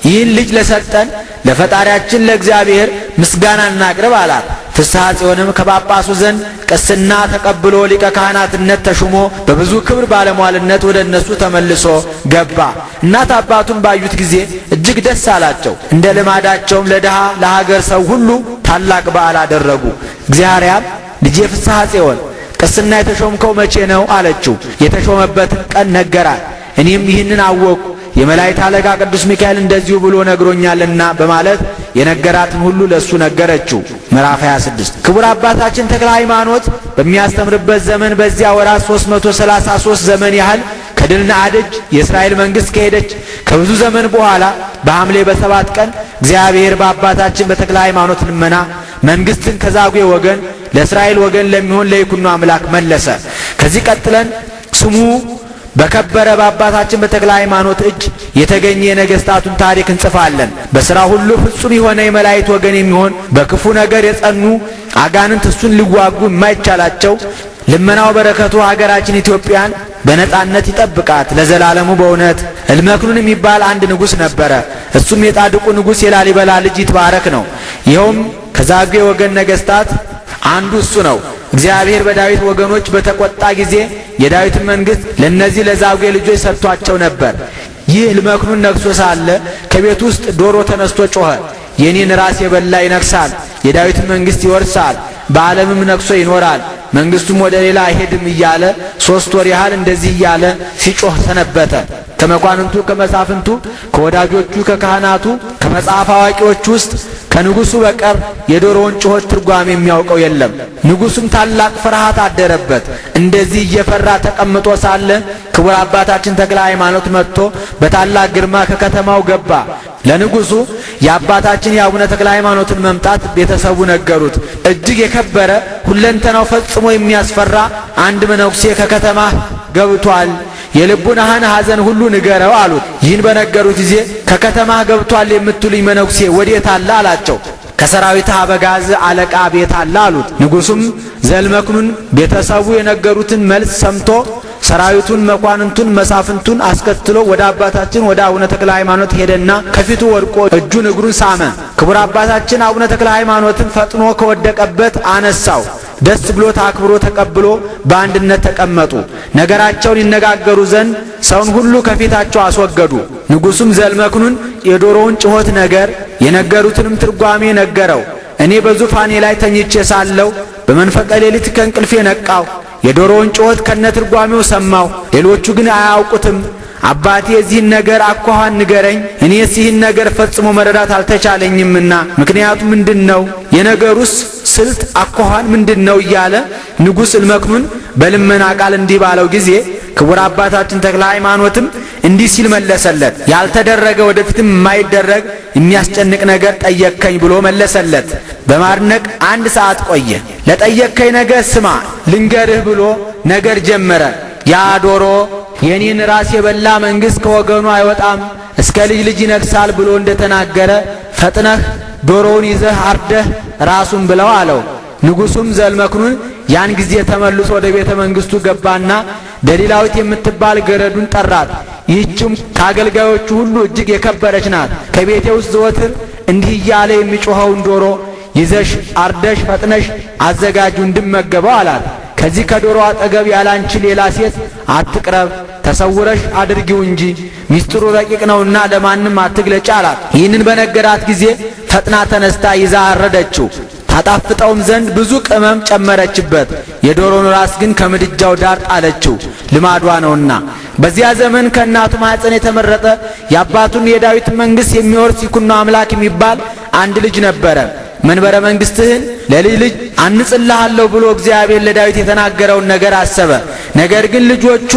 ይህን ልጅ ለሰጠን ለፈጣሪያችን ለእግዚአብሔር ምስጋና እናቅርብ አላት። ፍስሐ ጽዮንም ከጳጳሱ ዘንድ ቅስና ተቀብሎ ሊቀ ካህናትነት ተሹሞ በብዙ ክብር ባለሟልነት ወደ እነሱ ተመልሶ ገባ። እናት አባቱን ባዩት ጊዜ እጅግ ደስ አላቸው። እንደ ልማዳቸውም ለድሃ ለሀገር ሰው ሁሉ ታላቅ በዓል አደረጉ። እግዚአብሔርም ልጄ ፍስሐ ጽዮን ቅስና የተሾምከው መቼ ነው አለችው። የተሾመበትን ቀን ነገራት። እኔም ይህንን አወቅሁ፣ የመላእክት አለቃ ቅዱስ ሚካኤል እንደዚሁ ብሎ ነግሮኛልና በማለት የነገራትን ሁሉ ለሱ ነገረችው። ምዕራፍ 26 ክቡር አባታችን ተክለ ሃይማኖት በሚያስተምርበት ዘመን በዚያ ወራት 333 ዘመን ያህል ከድልነአድ የእስራኤል መንግስት ከሄደች ከብዙ ዘመን በኋላ በሐምሌ በ7 ቀን እግዚአብሔር በአባታችን በተክለ ሃይማኖት ልመና መንግስትን ከዛጉዌ ወገን ለእስራኤል ወገን ለሚሆን ለይኩኖ አምላክ መለሰ። ከዚህ ቀጥለን ስሙ በከበረ በአባታችን በተክለ ሃይማኖት እጅ የተገኘ የነገስታቱን ታሪክ እንጽፋለን። በሥራ ሁሉ ፍጹም የሆነ የመላእክት ወገን የሚሆን በክፉ ነገር የጸኑ አጋንንት እሱን ሊዋጉ የማይቻላቸው ልመናው በረከቱ ሀገራችን ኢትዮጵያን በነጻነት ይጠብቃት ለዘላለሙ በእውነት። እልመክኑን የሚባል አንድ ንጉሥ ነበረ። እሱም የጻድቁ ንጉሥ የላሊበላ ልጅ ይትባረክ ነው። ይኸውም ከዛጉዌ ወገን ነገስታት አንዱ እሱ ነው። እግዚአብሔር በዳዊት ወገኖች በተቆጣ ጊዜ የዳዊትን መንግስት ለነዚህ ለዛጉዌ ልጆች ሰጥቷቸው ነበር። ይህ እልመክኑን ነግሶ ሳለ ከቤት ውስጥ ዶሮ ተነስቶ ጮኸ። የኔን ራስ የበላ ይነግሳል፣ የዳዊትን መንግስት ይወርሳል፣ በዓለምም ነግሶ ይኖራል፣ መንግስቱም ወደ ሌላ አይሄድም እያለ 3 ወር ያህል እንደዚህ እያለ ሲጮህ ሰነበተ። ከመኳንንቱ ከመሳፍንቱ ከወዳጆቹ ከካህናቱ ከመጽሐፍ አዋቂዎች ውስጥ ከንጉሱ በቀር የዶሮውን ጩኸት ትርጓሜ የሚያውቀው የለም። ንጉሱም ታላቅ ፍርሃት አደረበት። እንደዚህ እየፈራ ተቀምጦ ሳለ ክቡር አባታችን ተክለ ሃይማኖት መጥቶ በታላቅ ግርማ ከከተማው ገባ። ለንጉሱ የአባታችን የአቡነ ተክለ ሃይማኖትን መምጣት ቤተሰቡ ነገሩት። እጅግ የከበረ ሁለንተናው ፈጽሞ የሚያስፈራ አንድ መነኩሴ ከከተማህ ገብቷል፣ የልቡናህን ሐዘን ሁሉ ንገረው አሉት። ይህን በነገሩት ጊዜ ከከተማህ ገብቷል የምትሉኝ መነኩሴ ወዴት አለ አላቸው። ከሰራዊት አበጋዝ አለቃ ቤት አለ አሉት። ንጉሱም ዘልመክኑን ቤተሰቡ የነገሩትን መልስ ሰምቶ ሰራዊቱን መኳንንቱን መሳፍንቱን አስከትሎ ወደ አባታችን ወደ አቡነ ተክለ ሃይማኖት ሄደና ከፊቱ ወድቆ እጁን እግሩን ሳመ። ክቡር አባታችን አቡነ ተክለ ሃይማኖትን ፈጥኖ ከወደቀበት አነሳው። ደስ ብሎት አክብሮ ተቀብሎ በአንድነት ተቀመጡ። ነገራቸውን ይነጋገሩ ዘንድ ሰውን ሁሉ ከፊታቸው አስወገዱ። ንጉሱም ዘልመክኑን የዶሮውን ጩኸት ነገር የነገሩትንም ትርጓሜ ነገረው። እኔ በዙፋኔ ላይ ተኝቼ ሳለሁ በመንፈቀ ሌሊት ከእንቅልፌ ነቃሁ። የዶሮውን ጩኸት ከነትርጓሜው ሰማሁ። ሌሎቹ ግን አያውቁትም። አባቴ የዚህን ነገር አኳኋን ንገረኝ፣ እኔስ ይህን ነገር ፈጽሞ መረዳት አልተቻለኝምና ምክንያቱ ምንድነው? የነገሩስ ስልት አኳኋን ምንድነው? እያለ ንጉሥ እልመክኑን በልመና ቃል እንዲህ ባለው ጊዜ ክቡር አባታችን ተክለ ሃይማኖትም እንዲህ ሲል መለሰለት። ያልተደረገ ወደፊትም የማይደረግ የሚያስጨንቅ ነገር ጠየቅከኝ ብሎ መለሰለት። በማድነቅ 1 ሰዓት ቆየ። ለጠየቅከኝ ነገር ስማ ልንገርህ ብሎ ነገር ጀመረ። ያ ዶሮ የኔን ራስ የበላ መንግስት ከወገኑ አይወጣም እስከ ልጅ ልጅ ይነግሳል ብሎ እንደተናገረ ፈጥነህ ዶሮውን ይዘህ አርደህ ራሱን ብለው አለው። ንጉሱም ዘልመክኑን ያን ጊዜ ተመልሶ ወደ ቤተ መንግስቱ ገባና ደሊላዊት የምትባል ገረዱን ጠራት። ይህችም ከአገልጋዮቹ ሁሉ እጅግ የከበረች ናት። ከቤቴ ውስጥ ዘወትር እንዲህ እያለ የሚጮኸውን ዶሮ ይዘሽ አርደሽ ፈጥነሽ አዘጋጁ እንድመገበው አላት። ከዚህ ከዶሮ አጠገብ ያላንቺ ሌላ ሴት አትቅረብ፣ ተሰውረሽ አድርጊው እንጂ ሚስጥሩ ረቂቅ ነውና ለማንም አትግለጭ አላት። ይህንን በነገራት ጊዜ ፈጥና ተነስታ ይዛ አረደችው። ታጣፍጠውም ዘንድ ብዙ ቅመም ጨመረችበት። የዶሮን ራስ ግን ከምድጃው ዳር ጣለችው፣ ልማዷ ነውና። በዚያ ዘመን ከእናቱ ማኅፀን የተመረጠ የአባቱን የዳዊት መንግሥት የሚወርስ ይኩኖ አምላክ የሚባል አንድ ልጅ ነበረ። መንበረ መንግሥትህን ለልጅ ልጅ አንጽልሃለሁ ብሎ እግዚአብሔር ለዳዊት የተናገረውን ነገር አሰበ። ነገር ግን ልጆቹ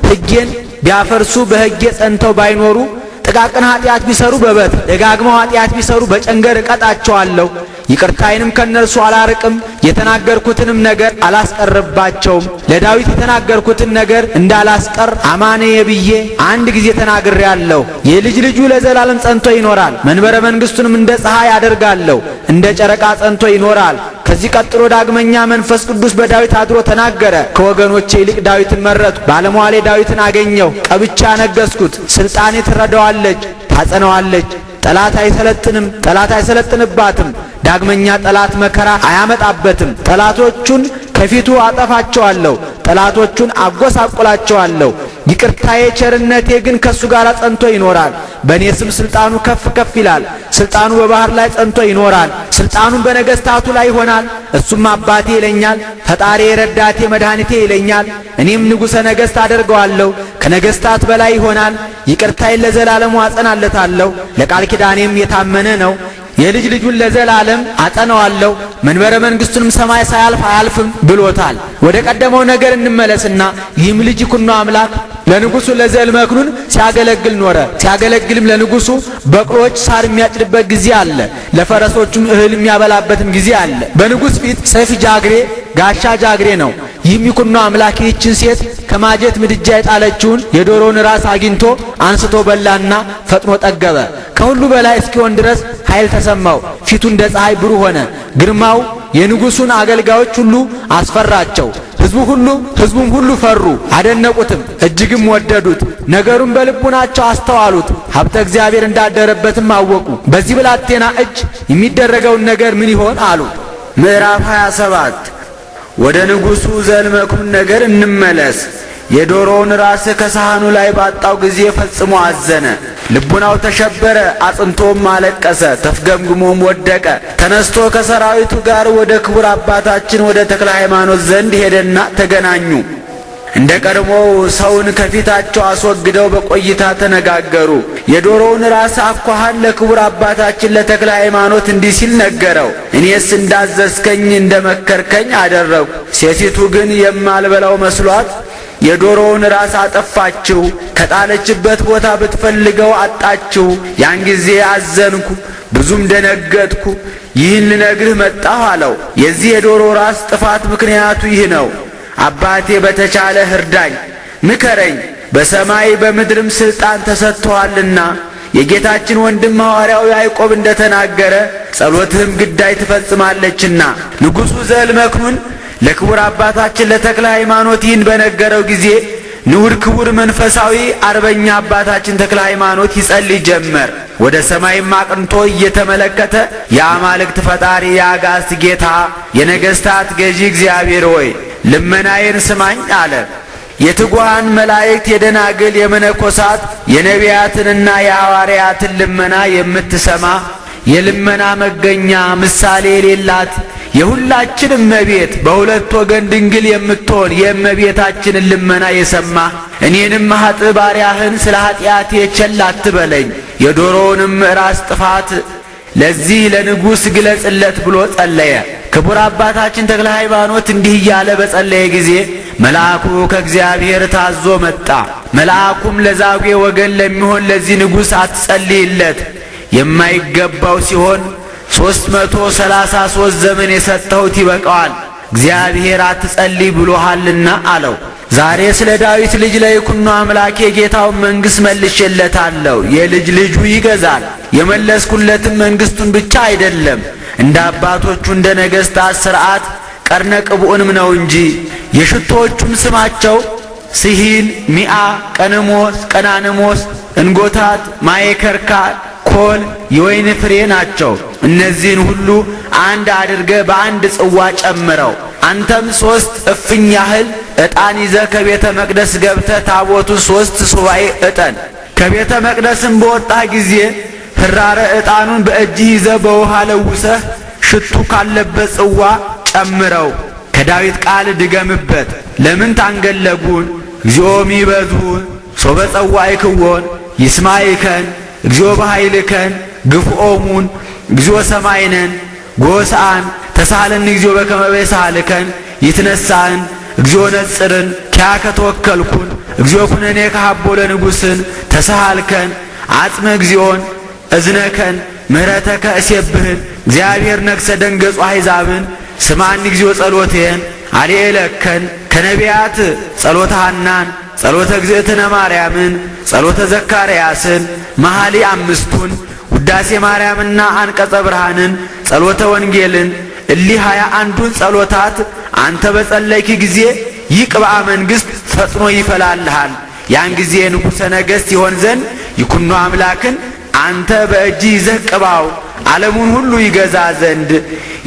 ሕጌን ቢያፈርሱ በሕጌ ጸንተው ባይኖሩ ጥቃቅን ኃጢአት ቢሰሩ በበትር ደጋግመው ኃጢአት ቢሰሩ በጨንገር እቀጣቸዋለሁ። ይቅርታዬንም ከነርሱ አላርቅም፣ የተናገርኩትንም ነገር አላስቀርባቸውም። ለዳዊት የተናገርኩትን ነገር እንዳላስቀር አማኔ ብዬ አንድ ጊዜ ተናግሬአለሁ። የልጅ ልጁ ለዘላለም ጸንቶ ይኖራል። መንበረ መንግሥቱንም እንደ ፀሐይ አደርጋለሁ፣ እንደ ጨረቃ ጸንቶ ይኖራል። ከዚህ ቀጥሎ ዳግመኛ መንፈስ ቅዱስ በዳዊት አድሮ ተናገረ። ከወገኖቼ ይልቅ ዳዊትን መረጥኩ፣ ባለሟሌ ዳዊትን አገኘሁ፣ ቀብቻ ነገሥኩት። ስልጣኔ ትረዳዋለች፣ ታጸነዋለች፣ ጠላት አይሰለጥንም፣ ጠላት አይሰለጥንባትም። ዳግመኛ ጠላት መከራ አያመጣበትም። ጠላቶቹን ከፊቱ አጠፋቸዋለሁ፣ ጠላቶቹን አጎሳቁላቸዋለሁ። ይቅርታዬ ቸርነቴ ግን ከሱ ጋር ጸንቶ ይኖራል። በእኔ ስም ስልጣኑ ከፍ ከፍ ይላል። ስልጣኑ በባህር ላይ ጸንቶ ይኖራል። ስልጣኑን በነገስታቱ ላይ ይሆናል። እሱም አባቴ ይለኛል፣ ፈጣሪ ረዳቴ መድኃኒቴ ይለኛል። እኔም ንጉሠ ነገሥት አደርገዋለሁ፣ ከነገስታት በላይ ይሆናል። ይቅርታዬን ለዘላለሙ አጸናለታለሁ፣ ለቃል ኪዳኔም የታመነ ነው። የልጅ ልጁን ለዘላለም አጸናዋለሁ፣ መንበረ መንግሥቱንም ሰማይ ሳያልፍ አያልፍም ብሎታል። ወደ ቀደመው ነገር እንመለስና ይህም ልጅ ይኩኖ አምላክ ለንጉሡ ለዘልመክኑን ሲያገለግል ኖረ። ሲያገለግልም ለንጉሡ በቅሎች ሳር የሚያጭድበት ጊዜ አለ፣ ለፈረሶቹም እህል የሚያበላበትም ጊዜ አለ። በንጉሥ ፊት ሰይፍ ጃግሬ ጋሻ ጃግሬ ነው። ይህም ይኩኖ አምላክ ይህችን ሴት ከማጀት ምድጃ የጣለችውን የዶሮውን ራስ አግኝቶ አንስቶ በላና ፈጥኖ ጠገበ። ከሁሉ በላይ እስኪሆን ድረስ ኃይል ተሰማው። ፊቱ እንደ ፀሐይ ብሩህ ሆነ። ግርማው የንጉሡን አገልጋዮች ሁሉ አስፈራቸው። ሕዝቡም ሁሉ ፈሩ፣ አደነቁትም፣ እጅግም ወደዱት። ነገሩን በልቡናቸው አስተዋሉት፣ ሀብተ እግዚአብሔር እንዳደረበትም አወቁ። በዚህ ብላቴና እጅ የሚደረገውን ነገር ምን ይሆን አሉ። ምዕራፍ 27 ወደ ንጉሡ ዘልመክኑን ነገር እንመለስ። የዶሮውን ራስ ከሳህኑ ላይ ባጣው ጊዜ ፈጽሞ አዘነ፣ ልቡናው ተሸበረ፣ አጽንቶም አለቀሰ፣ ተፍገምግሞም ወደቀ። ተነስቶ ከሰራዊቱ ጋር ወደ ክቡር አባታችን ወደ ተክለ ሃይማኖት ዘንድ ሄደና ተገናኙ። እንደ ቀድሞው ሰውን ከፊታቸው አስወግደው በቆይታ ተነጋገሩ። የዶሮውን ራስ አኳኋን ለክቡር አባታችን ለተክለ ሃይማኖት እንዲህ ሲል ነገረው። እኔስ እንዳዘዝከኝ እንደመከርከኝ አደረግሁ። ሴቲቱ ግን የማልበላው መስሏት የዶሮውን ራስ አጠፋችው፣ ከጣለችበት ቦታ ብትፈልገው አጣችው። ያን ጊዜ አዘንኩ፣ ብዙም ደነገጥኩ። ይህን ልነግርህ መጣሁ አለው። የዚህ የዶሮ ራስ ጥፋት ምክንያቱ ይህ ነው። አባቴ በተቻለህ እርዳኝ፣ ምከረኝ። በሰማይ በምድርም ሥልጣን ተሰጥቶሃልና የጌታችን ወንድም ሐዋርያው ያዕቆብ እንደተናገረ ጸሎትህም ግዳይ ትፈጽማለችና። ንጉሡ ዘልመክኑን ለክቡር አባታችን ለተክለ ሃይማኖት ይህን በነገረው ጊዜ ንዑድ ክቡር መንፈሳዊ አርበኛ አባታችን ተክለ ሃይማኖት ይጸልይ ጀመር። ወደ ሰማይም አቅንቶ እየተመለከተ የአማልክት ፈጣሪ የአጋዕዝት ጌታ የነገሥታት ገዢ እግዚአብሔር ሆይ ልመናዬን ስማኝ አለ። የትጉሃን መላእክት፣ የደናግል፣ የመነኮሳት፣ የነቢያትንና የሐዋርያትን ልመና የምትሰማ የልመና መገኛ ምሳሌ የሌላት የሁላችን እመቤት በሁለት ወገን ድንግል የምትሆን የእመቤታችንን ልመና የሰማ እኔንም ኃጥእ ባሪያህን ስለ ኃጢአቴ ቸል አትበለኝ፣ የዶሮውንም ራስ ጥፋት ለዚህ ለንጉሥ ግለጽለት ብሎ ጸለየ። ክቡር አባታችን ተክለ ሃይማኖት እንዲህ እያለ በጸለየ ጊዜ መልአኩ ከእግዚአብሔር ታዞ መጣ። መልአኩም ለዛጉ ወገን ለሚሆን ለዚህ ንጉሥ አትጸልይለት፣ የማይገባው ሲሆን 333 ዘመን የሰጠሁት ይበቃዋል፣ እግዚአብሔር አትጸልይ ብሎሃልና አለው። ዛሬ ስለ ዳዊት ልጅ ለይኩኖ አምላክ የጌታውን መንግሥት መልሼለታለሁ። የልጅ ልጁ ይገዛል። የመለስኩለትም መንግሥቱን ብቻ አይደለም እንደ አባቶቹ እንደ ነገሥታት ሥርዓት ቀርነ ቅቡዕንም ነው እንጂ። የሽቶዎቹም ስማቸው ስሂን፣ ሚአ፣ ቀንሞስ፣ ቀናንሞስ፣ እንጎታት፣ ማየከርካ፣ ኮል፣ የወይን ፍሬ ናቸው። እነዚህን ሁሉ አንድ አድርገ በአንድ ጽዋ ጨምረው። አንተም 3 እፍኝ ያህል ዕጣን ይዘ ከቤተ መቅደስ ገብተ ታቦቱ 3 ሱባኤ ዕጠን። ከቤተ መቅደስም በወጣህ ጊዜ ህራረ ዕጣኑን በእጅህ ይዘ በውሃ ለውሰህ ሽቱ ካለበት ጽዋ ጨምረው። ከዳዊት ቃል ድገምበት። ለምን ታንገለጉን እግዚኦ ሚበዙን ሶበ ጸዋዕክዎን ይስማዕከን እግዚኦ በኃይልከን ግፍኦሙን እግዚኦ ሰማይነን ጎሳን ተሳለን እግዚኦ በከመ በሳልከን ይትነሳን እግዚኦ ነጽርን ኪያከ ተወከልኩን እግዚኦ ኩነኔ ከሀቦ ለንጉሥን ተሳልከን አጽመ እግዚኦን እዝነከን ምህረተከ እሴብህን እግዚአብሔር ነግሰ ደንገጹ አሕዛብን ስማኒ እግዚኦ ጸሎቴን አልኤለከን ከነቢያት ጸሎተ ሐናን ጸሎተ እግዝእትነ ማርያምን ጸሎተ ዘካርያስን መኃልየ 5ቱን ውዳሴ ማርያምና አንቀጸ ብርሃንን ጸሎተ ወንጌልን እሊህ 21ዱን ጸሎታት አንተ በጸለይክ ጊዜ ይህ ቅብአ መንግሥት ፈጥኖ ይፈላልሃል። ያን ጊዜ ንጉሠ ነገሥት ይሆን ዘንድ ይኩኖ አምላክን አንተ በእጅ ይዘህ ቅባው ዓለሙን ሁሉ ይገዛ ዘንድ።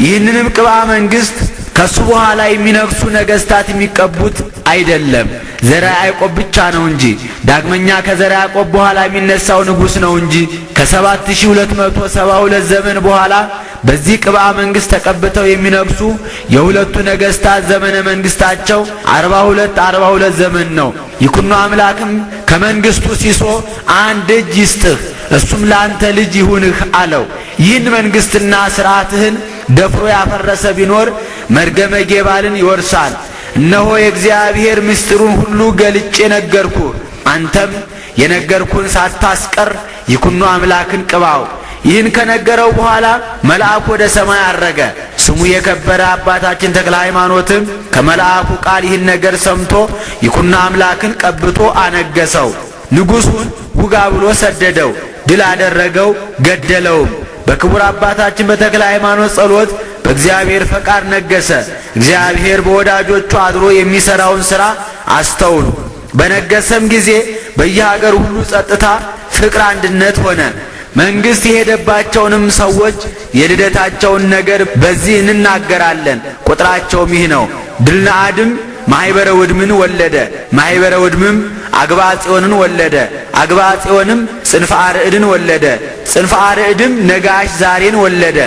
ይህንንም ቅባ መንግሥት ከሱ በኋላ የሚነግሱ ነገሥታት የሚቀቡት አይደለም፣ ዘርዓ ያዕቆብ ብቻ ነው እንጂ። ዳግመኛ ከዘርዓ ያዕቆብ በኋላ የሚነሳው ንጉሥ ነው እንጂ። ከ7272 ዘመን በኋላ በዚህ ቅባ መንግሥት ተቀብተው የሚነግሱ የሁለቱ ነገሥታት ዘመነ መንግሥታቸው 42 ዘመን ነው። ይኩኖ አምላክም ከመንግሥቱ ሲሶ አንድ እጅ ይስጥህ፣ እሱም ለአንተ ልጅ ይሁንህ አለው። ይህን መንግሥትና ሥርዓትህን ደፍሮ ያፈረሰ ቢኖር መርገመ ጌባልን ይወርሳል። እነሆ የእግዚአብሔር ምስጢሩን ሁሉ ገልጬ ነገርኩህ። አንተም የነገርኩን ሳታስቀር ይኩኖ አምላክን ቅባው። ይህን ከነገረው በኋላ መልአኩ ወደ ሰማይ አረገ። ስሙ የከበረ አባታችን ተክለ ሃይማኖትም ከመልአኩ ቃል ይህን ነገር ሰምቶ ይኩኖ አምላክን ቀብቶ አነገሰው። ንጉሡን ውጋ ብሎ ሰደደው፣ ድል አደረገው፣ ገደለውም። በክቡር አባታችን በተክለ ሃይማኖት ጸሎት በእግዚአብሔር ፈቃድ ነገሰ። እግዚአብሔር በወዳጆቹ አድሮ የሚሰራውን ሥራ አስተውሉ። በነገሰም ጊዜ በየሀገር ሁሉ ጸጥታ፣ ፍቅር፣ አንድነት ሆነ። መንግሥት የሄደባቸውንም ሰዎች የልደታቸውን ነገር በዚህ እንናገራለን። ቁጥራቸውም ይህ ነው። ድልነአድም ማኅበረ ውድምን ወለደ። ማኅበረ ውድምም አግባ ጽዮንን ወለደ። አግባ ጽዮንም ጽንፈ አርዕድን ወለደ። ጽንፈ አርዕድም ነጋሽ ዛሬን ወለደ።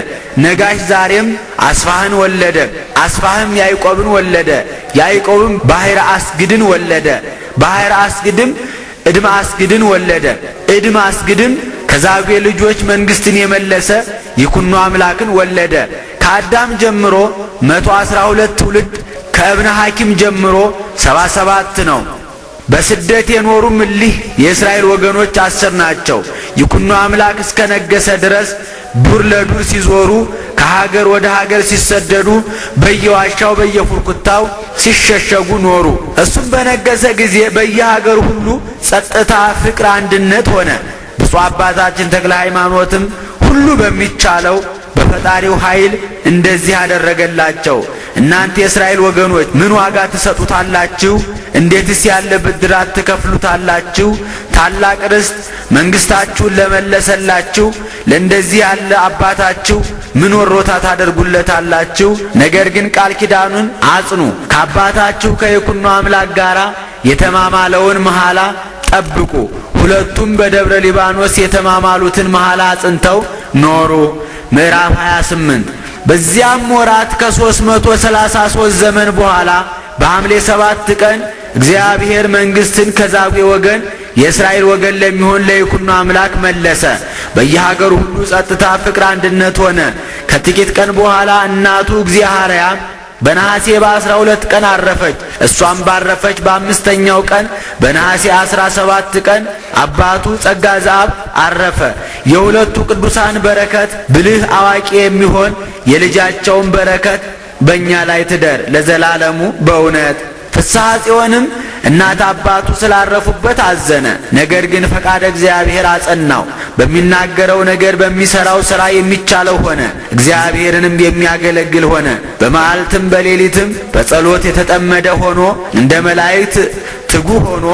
ነጋሽ ዛሬም አስፋህን ወለደ። አስፋህም ያዕቆብን ወለደ። ያዕቆብም ባሕረ አስግድን ወለደ። ባሕረ አስግድም ዕድመ አስግድን ወለደ። ዕድመ አስግድም ከዛጉዌ ልጆች መንግሥትን የመለሰ ይኩኖ አምላክን ወለደ። ከአዳም ጀምሮ 112 ትውልድ ከእብነ ሐኪም ጀምሮ 77 ነው። በስደት የኖሩም እሊህ የእስራኤል ወገኖች 10 ናቸው። ይኩኖ አምላክ እስከ ነገሰ ድረስ ዱር ለዱር ሲዞሩ ከሀገር ወደ ሀገር ሲሰደዱ በየዋሻው በየፉርኩታው ሲሸሸጉ ኖሩ። እሱም በነገሰ ጊዜ በየሀገር ሁሉ ጸጥታ፣ ፍቅር፣ አንድነት ሆነ። ብፁዕ አባታችን ተክለ ሃይማኖትም ሁሉ በሚቻለው በፈጣሪው ኃይል እንደዚህ አደረገላቸው። እናንተ የእስራኤል ወገኖች ምን ዋጋ ትሰጡታላችሁ? እንዴትስ ያለ ብድራት ትከፍሉታላችሁ? ታላቅ ርስት መንግሥታችሁን ለመለሰላችሁ ለእንደዚህ ያለ አባታችሁ ምን ወሮታ ታደርጉለታላችሁ? ነገር ግን ቃል ኪዳኑን አጽኑ። ከአባታችሁ ከይኩኖ አምላክ ጋር የተማማለውን መሐላ ጠብቁ። ሁለቱም በደብረ ሊባኖስ የተማማሉትን መሐላ አጽንተው ኖሩ። ምዕራፍ 28 በዚያም ወራት ከ333 ዘመን በኋላ በሐምሌ 7 ቀን እግዚአብሔር መንግሥትን ከዛጉዌ ወገን የእስራኤል ወገን ለሚሆን ለይኩኖ አምላክ መለሰ። በየሀገሩ ሁሉ ጸጥታ፣ ፍቅር፣ አንድነት ሆነ። ከጥቂት ቀን በኋላ እናቱ እግዚአብሔር በነሐሴ በ12 ቀን አረፈች። እሷም ባረፈች በአምስተኛው ቀን በነሐሴ 17 ቀን አባቱ ጸጋ ዘአብ አረፈ። የሁለቱ ቅዱሳን በረከት ብልህ አዋቂ የሚሆን የልጃቸውን በረከት በእኛ ላይ ትደር ለዘላለሙ በእውነት። ፍስሐ ጽዮንም እናት አባቱ ስላረፉበት አዘነ። ነገር ግን ፈቃደ እግዚአብሔር አጸናው። በሚናገረው ነገር በሚሰራው ሥራ የሚቻለው ሆነ። እግዚአብሔርንም የሚያገለግል ሆነ። በመዓልትም በሌሊትም በጸሎት የተጠመደ ሆኖ እንደ መላእክት ትጉህ ሆኖ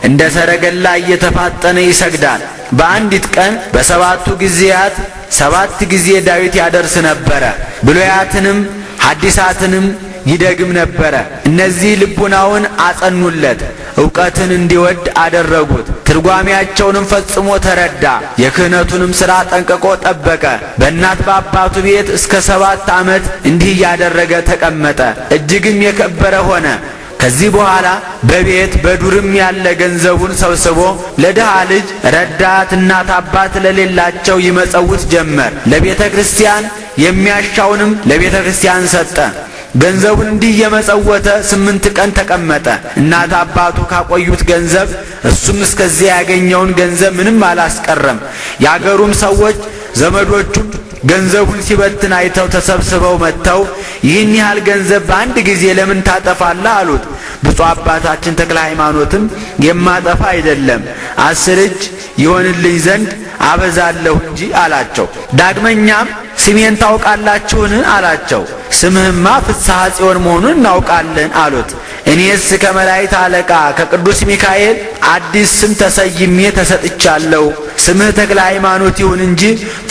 እንደ ሰረገላ እየተፋጠነ ይሰግዳል። በአንዲት ቀን በሰባቱ ጊዜያት 7 ጊዜ ዳዊት ያደርስ ነበረ። ብሉያትንም ሐዲሳትንም ይደግም ነበረ። እነዚህ ልቡናውን አጸኑለት፣ ዕውቀትን እንዲወድ አደረጉት። ትርጓሜያቸውንም ፈጽሞ ተረዳ። የክህነቱንም ሥራ ጠንቅቆ ጠበቀ። በእናት በአባቱ ቤት እስከ 7 ዓመት እንዲህ እያደረገ ተቀመጠ። እጅግም የከበረ ሆነ። ከዚህ በኋላ በቤት በዱርም ያለ ገንዘቡን ሰብስቦ ለድሃ ልጅ ረዳት እናት አባት ለሌላቸው ይመጸውት ጀመር። ለቤተ ክርስቲያን የሚያሻውንም ለቤተ ክርስቲያን ሰጠ። ገንዘቡን እንዲህ የመጸወተ 8 ቀን ተቀመጠ። እናት አባቱ ካቆዩት ገንዘብ እሱም እስከዚያ ያገኘውን ገንዘብ ምንም አላስቀረም። የአገሩም ሰዎች ዘመዶቹም ገንዘቡን ሲበትን አይተው ተሰብስበው መጥተው ይህን ያህል ገንዘብ በአንድ ጊዜ ለምን ታጠፋለህ? አሉት። ብፁዕ አባታችን ተክለ ሃይማኖትም የማጠፋ አይደለም 10 እጅ ይሆንልኝ ዘንድ አበዛለሁ እንጂ አላቸው። ዳግመኛም ስሜን ታውቃላችሁን? አላቸው። ስምህማ ፍስሐ ጽዮን መሆኑን እናውቃለን አሉት። እኔስ ከመላእክት አለቃ ከቅዱስ ሚካኤል አዲስ ስም ተሰይሜ ተሰጥቻለሁ። ስምህ ተክለ ሃይማኖት ይሁን እንጂ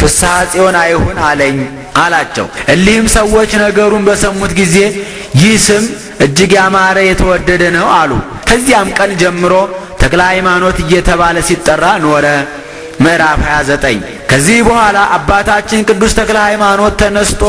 ፍስሐ ጽዮን አይሁን አለኝ አላቸው። እሊህም ሰዎች ነገሩን በሰሙት ጊዜ ይህ ስም እጅግ ያማረ የተወደደ ነው አሉ። ከዚያም ቀን ጀምሮ ተክለ ሃይማኖት እየተባለ ሲጠራ ኖረ። ምዕራፍ 29 ከዚህ በኋላ አባታችን ቅዱስ ተክለ ሃይማኖት ተነስቶ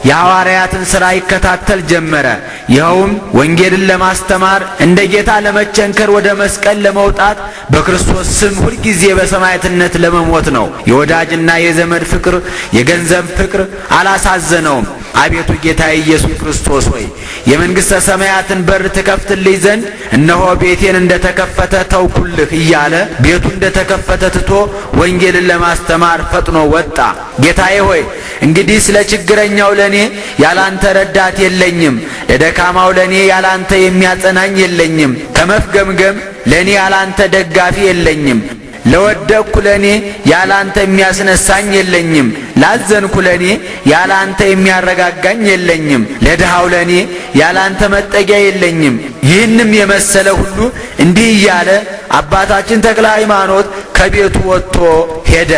የሐዋርያትን ሥራ ይከታተል ጀመረ። ይኸውም ወንጌልን ለማስተማር እንደ ጌታ ለመቸንከር ወደ መስቀል ለመውጣት በክርስቶስ ስም ሁልጊዜ በሰማዕትነት ለመሞት ነው። የወዳጅና የዘመድ ፍቅር፣ የገንዘብ ፍቅር አላሳዘነውም። አቤቱ ጌታ ኢየሱስ ክርስቶስ ሆይ የመንግሥተ ሰማያትን በር ትከፍትልኝ ዘንድ እነሆ ቤቴን እንደተከፈተ ተውኩልህ እያለ ቤቱ እንደተከፈተ ትቶ ወንጌልን ለማስተማር ፈጥኖ ወጣ። ጌታዬ ሆይ እንግዲህ ስለ ችግረኛው ለኔ ያላንተ ረዳት የለኝም፣ ለደካማው ለኔ ያላንተ የሚያጸናኝ የለኝም፣ ከመፍገምገም ለኔ ያላንተ ደጋፊ የለኝም፣ ለወደቅኩ ለኔ ያላንተ የሚያስነሳኝ የለኝም፣ ላዘንኩ ለኔ ያላንተ የሚያረጋጋኝ የለኝም፣ ለድሃው ለኔ ያላንተ መጠጊያ የለኝም። ይህንም የመሰለ ሁሉ እንዲህ እያለ አባታችን ተክለ ሃይማኖት ከቤቱ ወጥቶ ሄደ።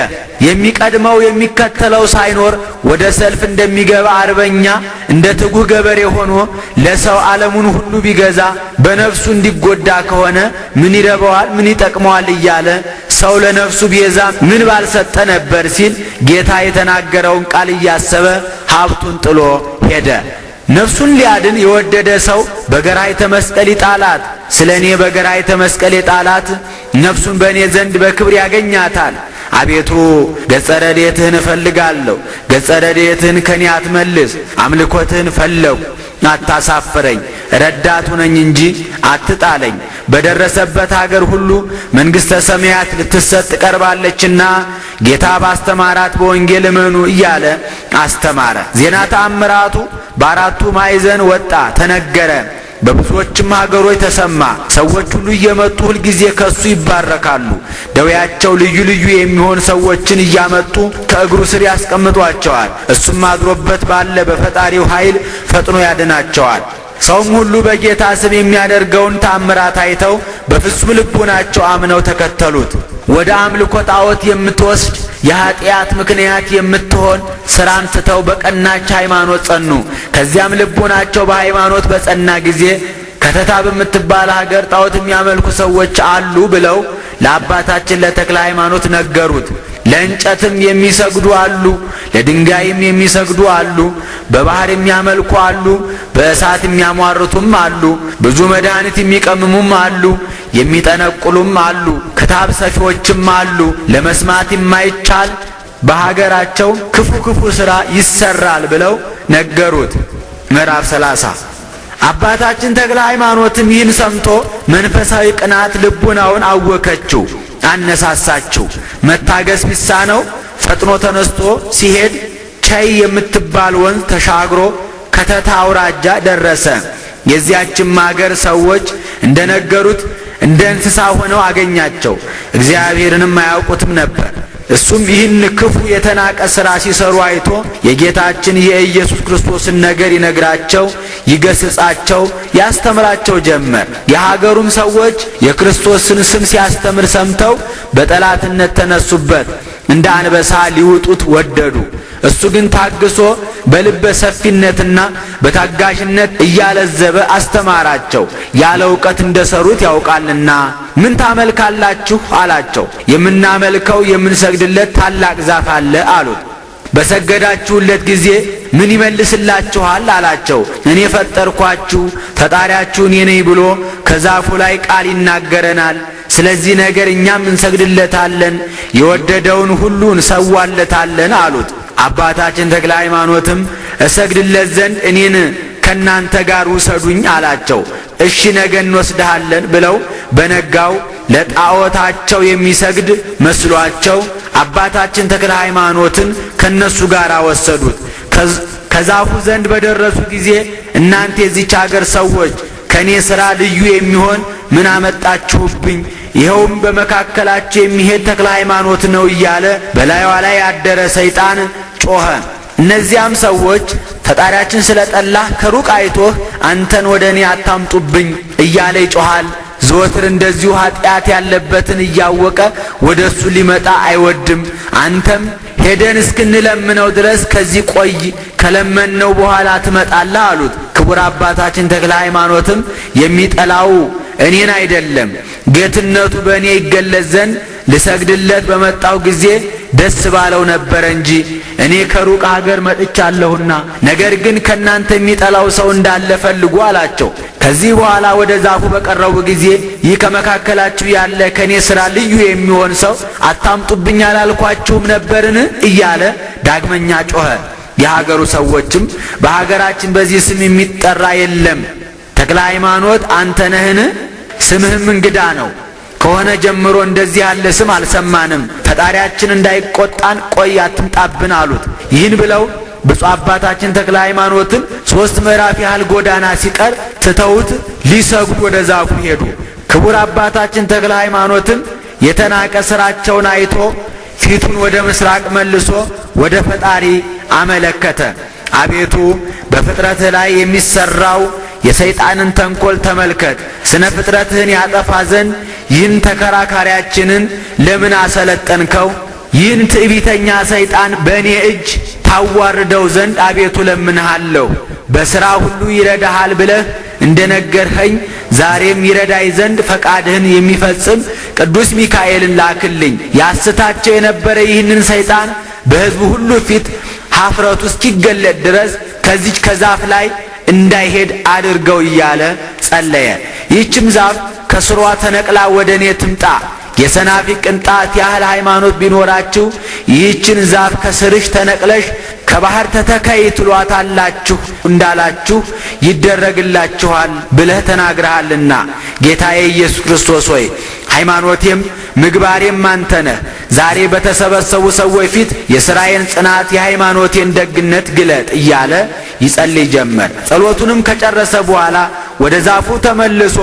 የሚቀድመው የሚከተለው ሳይኖር ወደ ሰልፍ እንደሚገባ አርበኛ እንደ ትጉህ ገበሬ ሆኖ ለሰው ዓለሙን ሁሉ ቢገዛ በነፍሱ እንዲጎዳ ከሆነ ምን ይረባዋል? ምን ይጠቅመዋል? እያለ ሰው ለነፍሱ ቤዛ ምን ባልሰጠ ነበር ሲል ጌታ የተናገረውን ቃል እያሰበ ሀብቱን ጥሎ ሄደ። ነፍሱን ሊያድን የወደደ ሰው በገራይተ መስቀል ይጣላት። ስለ እኔ በገራይተ መስቀል የጣላት ነፍሱን በእኔ ዘንድ በክብር ያገኛታል። አቤቱ ገጸ ረድኤትህን እፈልጋለሁ፣ ገጸ ረድኤትህን ከኔ አትመልስ። አምልኮትህን ፈለጉ አታሳፍረኝ፣ ረዳቱ ነኝ እንጂ አትጣለኝ። በደረሰበት አገር ሁሉ መንግሥተ ሰማያት ልትሰጥ ቀርባለችና ጌታ ባስተማራት በወንጌል እመኑ እያለ አስተማረ። ዜና ተአምራቱ በአራቱ ማዕዘን ወጣ ተነገረ። በብዙዎችም ሀገሮች ተሰማ። ሰዎች ሁሉ እየመጡ ሁልጊዜ ከሱ ይባረካሉ። ደዌያቸው ልዩ ልዩ የሚሆን ሰዎችን እያመጡ ከእግሩ ስር ያስቀምጧቸዋል። እሱም አድሮበት ባለ በፈጣሪው ኃይል ፈጥኖ ያድናቸዋል። ሰውም ሁሉ በጌታ ስም የሚያደርገውን ተአምራት አይተው በፍጹም ልቡናቸው አምነው ተከተሉት። ወደ አምልኮ ጣዖት የምትወስድ የኃጢአት ምክንያት የምትሆን ሥራን ትተው በቀናች ሃይማኖት ጸኑ። ከዚያም ልቡናቸው በሃይማኖት በጸና ጊዜ ከተታ በምትባል ሀገር ጣዖት የሚያመልኩ ሰዎች አሉ ብለው ለአባታችን ለተክለ ሃይማኖት ነገሩት። ለእንጨትም የሚሰግዱ አሉ፣ ለድንጋይም የሚሰግዱ አሉ፣ በባህር የሚያመልኩ አሉ፣ በእሳት የሚያሟርቱም አሉ፣ ብዙ መድኃኒት የሚቀምሙም አሉ፣ የሚጠነቁሉም አሉ፣ ክታብ ሰፊዎችም አሉ። ለመስማት የማይቻል በሀገራቸው ክፉ ክፉ ሥራ ይሰራል ብለው ነገሩት። ምዕራፍ 30 አባታችን ተክለ ሃይማኖትም ይህን ሰምቶ መንፈሳዊ ቅናት ልቡናውን አወከችው፣ አነሳሳችው። መታገስ ቢሳነው ፈጥኖ ተነስቶ ሲሄድ ቸይ የምትባል ወንዝ ተሻግሮ ከተታ አውራጃ ደረሰ። የዚያችም አገር ሰዎች እንደነገሩት እንደ እንስሳ ሆነው አገኛቸው። እግዚአብሔርንም አያውቁትም ነበር። እሱም ይህን ክፉ የተናቀ ሥራ ሲሰሩ አይቶ የጌታችን የኢየሱስ ክርስቶስን ነገር ይነግራቸው፣ ይገስጻቸው፣ ያስተምራቸው ጀመር። የሀገሩም ሰዎች የክርስቶስን ስም ሲያስተምር ሰምተው በጠላትነት ተነሱበት፣ እንደ አንበሳ ሊውጡት ወደዱ። እሱ ግን ታግሶ በልበ ሰፊነትና በታጋሽነት እያለዘበ አስተማራቸው። ያለ ዕውቀት እንደሰሩት ያውቃልና። ምን ታመልካላችሁ አላቸው። የምናመልከው የምንሰግድለት ታላቅ ዛፍ አለ አሉት። በሰገዳችሁለት ጊዜ ምን ይመልስላችኋል አላቸው። እኔ ፈጠርኳችሁ ፈጣሪያችሁ እኔ ነኝ ብሎ ከዛፉ ላይ ቃል ይናገረናል። ስለዚህ ነገር እኛም እንሰግድለታለን፣ የወደደውን ሁሉ እንሰዋለታለን አሉት። አባታችን ተክለ ሃይማኖትም እሰግድለት ዘንድ እኔን ከናንተ ጋር ውሰዱኝ አላቸው። እሺ ነገ እንወስድሃለን ብለው በነጋው ለጣዖታቸው የሚሰግድ መስሏቸው አባታችን ተክለ ሃይማኖትን ከነሱ ጋር ወሰዱት። ከዛፉ ዘንድ በደረሱ ጊዜ እናንተ የዚች አገር ሰዎች ከኔ ሥራ ልዩ የሚሆን ምን አመጣችሁብኝ? ይኸውም በመካከላቸው የሚሄድ ተክለ ሃይማኖት ነው እያለ በላይዋ ላይ ያደረ ሰይጣን ጮኸ። እነዚያም ሰዎች ፈጣሪያችን ስለጠላህ ከሩቅ አይቶህ አንተን ወደ እኔ አታምጡብኝ እያለ ይጮኻል፣ ዘወትር እንደዚሁ ኃጢአት ያለበትን እያወቀ ወደ እሱ ሊመጣ አይወድም። አንተም ሄደን እስክንለምነው ድረስ ከዚህ ቆይ፣ ከለመነው በኋላ ትመጣለህ አሉት። ክቡር አባታችን ተክለ ሃይማኖትም የሚጠላው እኔን አይደለም ጌትነቱ በእኔ ይገለጽ ዘንድ ልሰግድለት በመጣው ጊዜ ደስ ባለው ነበር እንጂ እኔ ከሩቅ ሀገር መጥቻለሁና፣ ነገር ግን ከናንተ የሚጠላው ሰው እንዳለ ፈልጉ አላቸው። ከዚህ በኋላ ወደ ዛፉ በቀረቡ ጊዜ ይህ ከመካከላችሁ ያለ ከኔ ሥራ ልዩ የሚሆን ሰው አታምጡብኝ አላልኳችሁም ነበርን? እያለ ዳግመኛ ጮኸ። የሀገሩ ሰዎችም በሀገራችን በዚህ ስም የሚጠራ የለም፣ ተክለ ሃይማኖት አንተ ነህን? ስምህም እንግዳ ነው ከሆነ ጀምሮ እንደዚህ ያለ ስም አልሰማንም። ፈጣሪያችን እንዳይቆጣን ቆይ አትምጣብን አሉት። ይህን ብለው ብፁዕ አባታችን ተክለ ሃይማኖትም 3 ምዕራፍ ያህል ጎዳና ሲቀር ትተውት ሊሰግዱ ወደ ዛፉ ሄዱ። ክቡር አባታችን ተክለ ሃይማኖትም የተናቀ ሥራቸውን አይቶ ፊቱን ወደ ምስራቅ መልሶ ወደ ፈጣሪ አመለከተ። አቤቱ በፍጥረትህ ላይ የሚሰራው የሰይጣንን ተንኮል ተመልከት። ስነ ፍጥረትህን ያጠፋ ዘንድ ይህን ተከራካሪያችንን ለምን አሰለጠንከው? ይህን ትዕቢተኛ ሰይጣን በእኔ እጅ ታዋርደው ዘንድ አቤቱ ለምንሃለሁ። በሥራ ሁሉ ይረዳሃል ብለህ እንደነገርኸኝ ዛሬም ይረዳይ ዘንድ ፈቃድህን የሚፈጽም ቅዱስ ሚካኤልን ላክልኝ። ያስታቸው የነበረ ይህንን ሰይጣን በሕዝቡ ሁሉ ፊት ኀፍረቱ እስኪገለጥ ድረስ ከዚች ከዛፍ ላይ እንዳይሄድ አድርገው እያለ ጸለየ። ይህችም ዛፍ ከስሯ ተነቅላ ወደ እኔ ትምጣ። የሰናፊ ቅንጣት ያህል ሃይማኖት ቢኖራችሁ ይህችን ዛፍ ከስርሽ ተነቅለሽ ከባህር ተተከይ ትሏታላችሁ እንዳላችሁ ይደረግላችኋል ብለህ ተናግረሃልና። ጌታዬ ኢየሱስ ክርስቶስ ሆይ ሃይማኖቴም ምግባሬም አንተ ነህ። ዛሬ በተሰበሰቡ ሰዎች ፊት የሥራዬን ጽናት የሃይማኖቴን ደግነት ግለጥ እያለ ይጸልይ ጀመር። ጸሎቱንም ከጨረሰ በኋላ ወደ ዛፉ ተመልሶ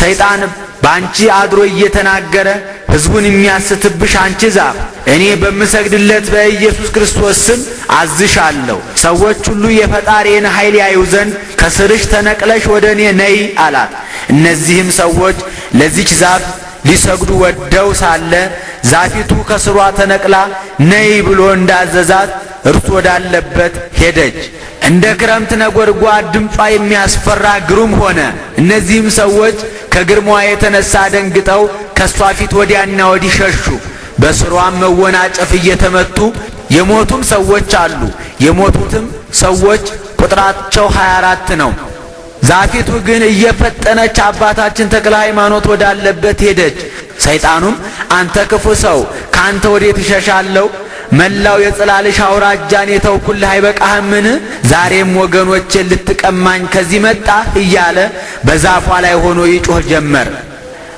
ሰይጣን ባንቺ አድሮ እየተናገረ ሕዝቡን የሚያስትብሽ አንቺ ዛፍ እኔ በምሰግድለት በኢየሱስ ክርስቶስ ስም አዝሻለሁ። ሰዎች ሁሉ የፈጣሪን ኃይል ያዩ ዘንድ ከስርሽ ተነቅለሽ ወደ እኔ ነይ አላት። እነዚህም ሰዎች ለዚች ዛፍ ሊሰግዱ ወደው ሳለ ዛፊቱ ከስሯ ተነቅላ ነይ ብሎ እንዳዘዛት እርሱ ወዳለበት ሄደች። እንደ ክረምት ነጎድጓድ ድምጿ የሚያስፈራ ግሩም ሆነ። እነዚህም ሰዎች ከግርማዋ የተነሳ ደንግጠው ከሷ ፊት ወዲያና ወዲህ ሸሹ። በስሯም መወናጨፍ እየተመቱ የሞቱም ሰዎች አሉ። የሞቱትም ሰዎች ቁጥራቸው 24 ነው። ዛፊቱ ግን እየፈጠነች አባታችን ተክለ ሃይማኖት ወዳለበት ሄደች። ሰይጣኑም አንተ ክፉ ሰው ካንተ ወዴት እሸሻለሁ? መላው የጽላልሽ አውራጃን የተውኩልህ አይበቃህምን? ዛሬም ወገኖቼን ልትቀማኝ ከዚህ መጣህ እያለ በዛፏ ላይ ሆኖ ይጮህ ጀመር።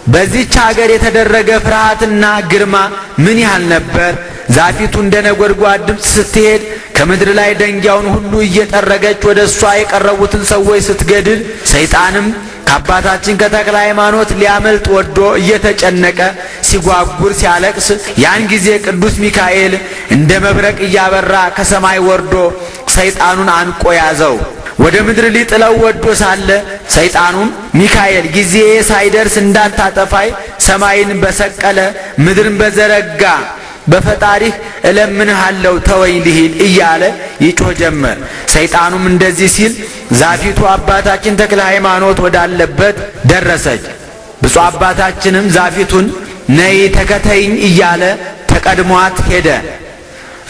በዚህች ሀገር የተደረገ ፍርሃትና ግርማ ምን ያህል ነበር! ዛፊቱ እንደ ነጎድጓድ ድምፅ ስትሄድ ከምድር ላይ ደንጊያውን ሁሉ እየጠረገች ወደ እሷ የቀረቡትን ሰዎች ስትገድል፣ ሰይጣንም ከአባታችን ከተክለ ሃይማኖት ሊያመልጥ ወዶ እየተጨነቀ ሲጓጉር ሲያለቅስ፣ ያን ጊዜ ቅዱስ ሚካኤል እንደ መብረቅ እያበራ ከሰማይ ወርዶ ሰይጣኑን አንቆ ያዘው። ወደ ምድር ሊጥለው ወዶ ሳለ ሰይጣኑም ሚካኤል ጊዜ ሳይደርስ እንዳታጠፋይ ሰማይን በሰቀለ ምድርን በዘረጋ በፈጣሪህ እለምንሃለሁ ተወኝ ልሂድ እያለ ይጮህ ጀመር። ሰይጣኑም እንደዚህ ሲል ዛፊቱ አባታችን ተክለ ሃይማኖት ወዳለበት ደረሰች። ብፁዕ አባታችንም ዛፊቱን ነይ ተከተይኝ እያለ ተቀድሟት ሄደ።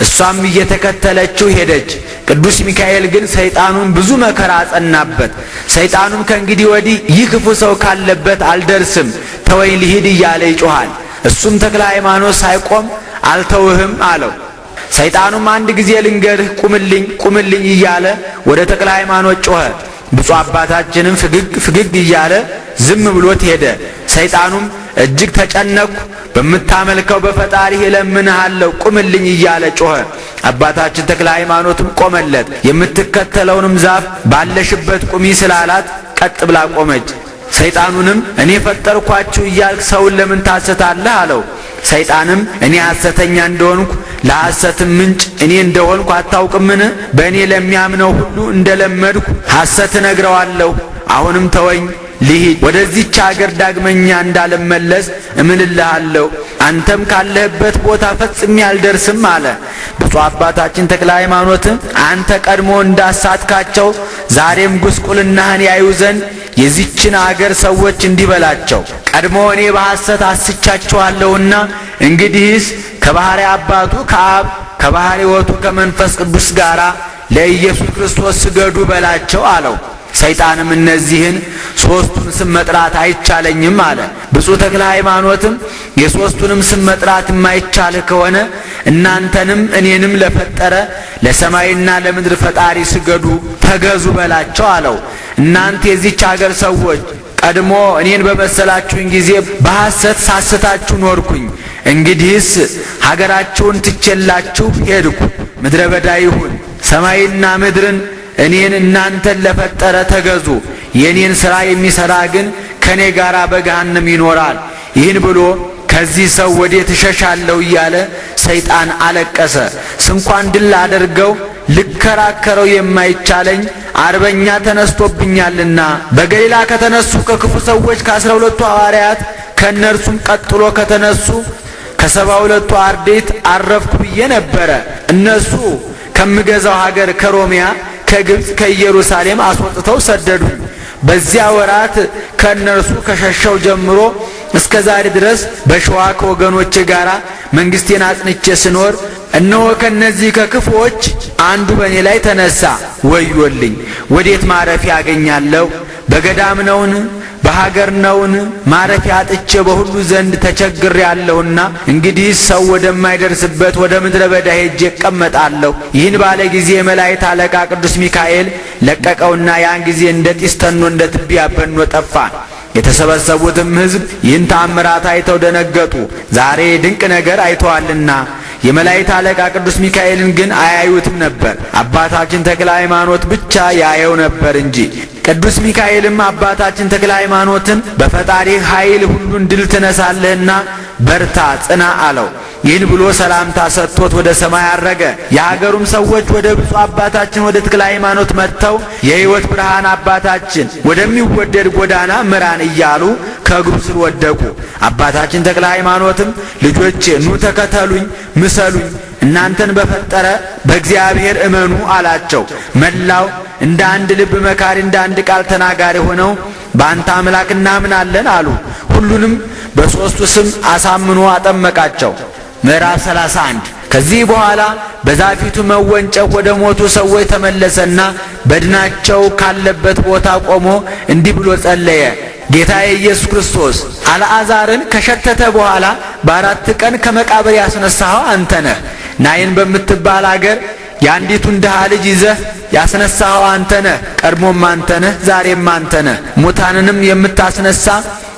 እሷም እየተከተለችው ሄደች። ቅዱስ ሚካኤል ግን ሰይጣኑን ብዙ መከራ አጸናበት። ሰይጣኑም ከእንግዲህ ወዲህ ይህ ክፉ ሰው ካለበት አልደርስም ተወኝ ልሂድ እያለ ይጮኻል። እሱም ተክለ ሃይማኖት ሳይቆም አልተውህም አለው። ሰይጣኑም አንድ ጊዜ ልንገርህ ቁምልኝ ቁምልኝ እያለ ወደ ተክለ ሃይማኖት ጮኸ። ብፁዕ አባታችንም ፍግግ እያለ ዝም ብሎት ሄደ። ሰይጣኑም እጅግ ተጨነቅኩ፣ በምታመልከው በፈጣሪህ እለምንሃለሁ ቁምልኝ እያለ ጮኸ። አባታችን ተክለ ሃይማኖትም ቆመለት። የምትከተለውንም ዛፍ ባለሽበት ቁሚ ስላላት ቀጥ ብላ ቆመች። ሰይጣኑንም እኔ ፈጠርኳችሁ እያልክ ሰውን ለምን ታሰታለህ አለው። ሰይጣንም እኔ ሐሰተኛ እንደሆንኩ ለሐሰትም ምንጭ እኔ እንደሆንኩ አታውቅምን? በእኔ ለሚያምነው ሁሉ እንደለመድኩ ሐሰት እነግረዋለሁ። አሁንም ተወኝ፣ ልሂድ፣ ወደዚህች አገር ዳግመኛ እንዳልመለስ እምልልሃለሁ። አንተም ካለህበት ቦታ ፈጽሜ አልደርስም አለ። ብፁዕ አባታችን ተክለ ሃይማኖትም አንተ ቀድሞ እንዳሳትካቸው ዛሬም ጉስቁልናህን ያዩ ዘንድ የዚችን አገር ሰዎች እንዲህ በላቸው፣ ቀድሞ እኔ በሐሰት አስቻቸዋለሁና እንግዲህስ ከባሕርይ አባቱ ከአብ ከባሕርይ ሕይወቱ ከመንፈስ ቅዱስ ጋር ለኢየሱስ ክርስቶስ ስገዱ በላቸው አለው። ሰይጣንም እነዚህን ሦስቱን ስም መጥራት አይቻለኝም አለ። ብፁዕ ተክለ ሃይማኖትም የሦስቱንም ስም መጥራት የማይቻልህ ከሆነ እናንተንም እኔንም ለፈጠረ ለሰማይና ለምድር ፈጣሪ ስገዱ ተገዙ በላቸው አለው። እናንተ የዚች አገር ሰዎች ቀድሞ እኔን በመሰላችሁኝ ጊዜ በሐሰት ሳስታችሁ ኖርኩኝ። እንግዲህስ ሀገራችሁን ትቼላችሁ ሄድኩ። ምድረ በዳ ይሁን፣ ሰማይና ምድርን እኔን እናንተን ለፈጠረ ተገዙ። የእኔን ሥራ የሚሠራ ግን ከእኔ ጋር በገሃነም ይኖራል። ይህን ብሎ ከዚህ ሰው ወዴት እሸሻለሁ እያለ ሰይጣን አለቀሰ። ስንኳን ድል አደርገው ልከራከረው የማይቻለኝ አርበኛ ተነስቶብኛልና በገሊላ ከተነሱ ከክፉ ሰዎች ከ12ቱ ሐዋርያት ከእነርሱም ቀጥሎ ከተነሱ ከ72ቱ አርድእት አረፍኩ ብዬ ነበረ። እነሱ ከምገዛው ሀገር ከሮሚያ ከግብፅ ከኢየሩሳሌም አስወጥተው ሰደዱኝ። በዚያ ወራት ከእነርሱ ከሸሸው ጀምሮ እስከ ዛሬ ድረስ በሸዋ ከወገኖቼ ጋር መንግሥቴን አጽንቼ ስኖር እነሆ ከነዚህ ከክፉዎች አንዱ በእኔ ላይ ተነሣ። ወዮልኝ! ወዴት ማረፊያ አገኛለሁ? በገዳም ነውን? በሀገር ነውን? ማረፊያ አጥቼ በሁሉ ዘንድ ተቸግሬአለሁና እንግዲህ ሰው ወደማይደርስበት ወደ ምድረ በዳ ሄጄ እቀመጣለሁ። ይህን ባለ ጊዜ የመላእክት አለቃ ቅዱስ ሚካኤል ለቀቀውና ያን ጊዜ እንደ ጢስ ተኖ እንደ ትቢያ በኖ ጠፋ። የተሰበሰቡትም ሕዝብ ይህን ተአምራት አይተው ደነገጡ፣ ዛሬ ድንቅ ነገር አይተዋልና። የመላእክት አለቃ ቅዱስ ሚካኤልን ግን አያዩትም ነበር። አባታችን ተክለ ሃይማኖት ብቻ ያየው ነበር እንጂ። ቅዱስ ሚካኤልም አባታችን ተክለ ሃይማኖትን በፈጣሪህ ኃይል ሁሉን ድል ትነሳለህና በርታ ጽና አለው። ይህን ብሎ ሰላምታ ሰጥቶት ወደ ሰማይ አረገ። የሀገሩም ሰዎች ወደ ብፁዕ አባታችን ወደ ተክለ ሃይማኖት መጥተው የሕይወት ብርሃን አባታችን ወደሚወደድ ጎዳና ምራን እያሉ ከእግሩ ስር ወደቁ። አባታችን ተክለ ሃይማኖትም ልጆቼ ኑ ተከተሉኝ፣ ምሰሉኝ፣ እናንተን በፈጠረ በእግዚአብሔር እመኑ አላቸው። መላው እንደ አንድ ልብ መካሪ እንደ አንድ ቃል ተናጋሪ ሆነው በአንተ አምላክ እናምናለን አሉ። ሁሉንም በሦስቱ ስም አሳምኖ አጠመቃቸው። ምዕራፍ 31 ከዚህ በኋላ በዛፊቱ መወንጨፍ ወደ ሞቱ ሰዎች ተመለሰና በድናቸው ካለበት ቦታ ቆሞ እንዲህ ብሎ ጸለየ። ጌታዬ ኢየሱስ ክርስቶስ አልዓዛርን ከሸተተ በኋላ በ4 ቀን ከመቃብር ያስነሳኸው አንተ ነህ። ናይን በምትባል አገር የአንዲቱን ድሃ ልጅ ይዘህ ያስነሳኸው አንተ ነህ። ቀድሞም አንተ ነህ፣ ዛሬም አንተ ነህ። ሙታንንም የምታስነሳ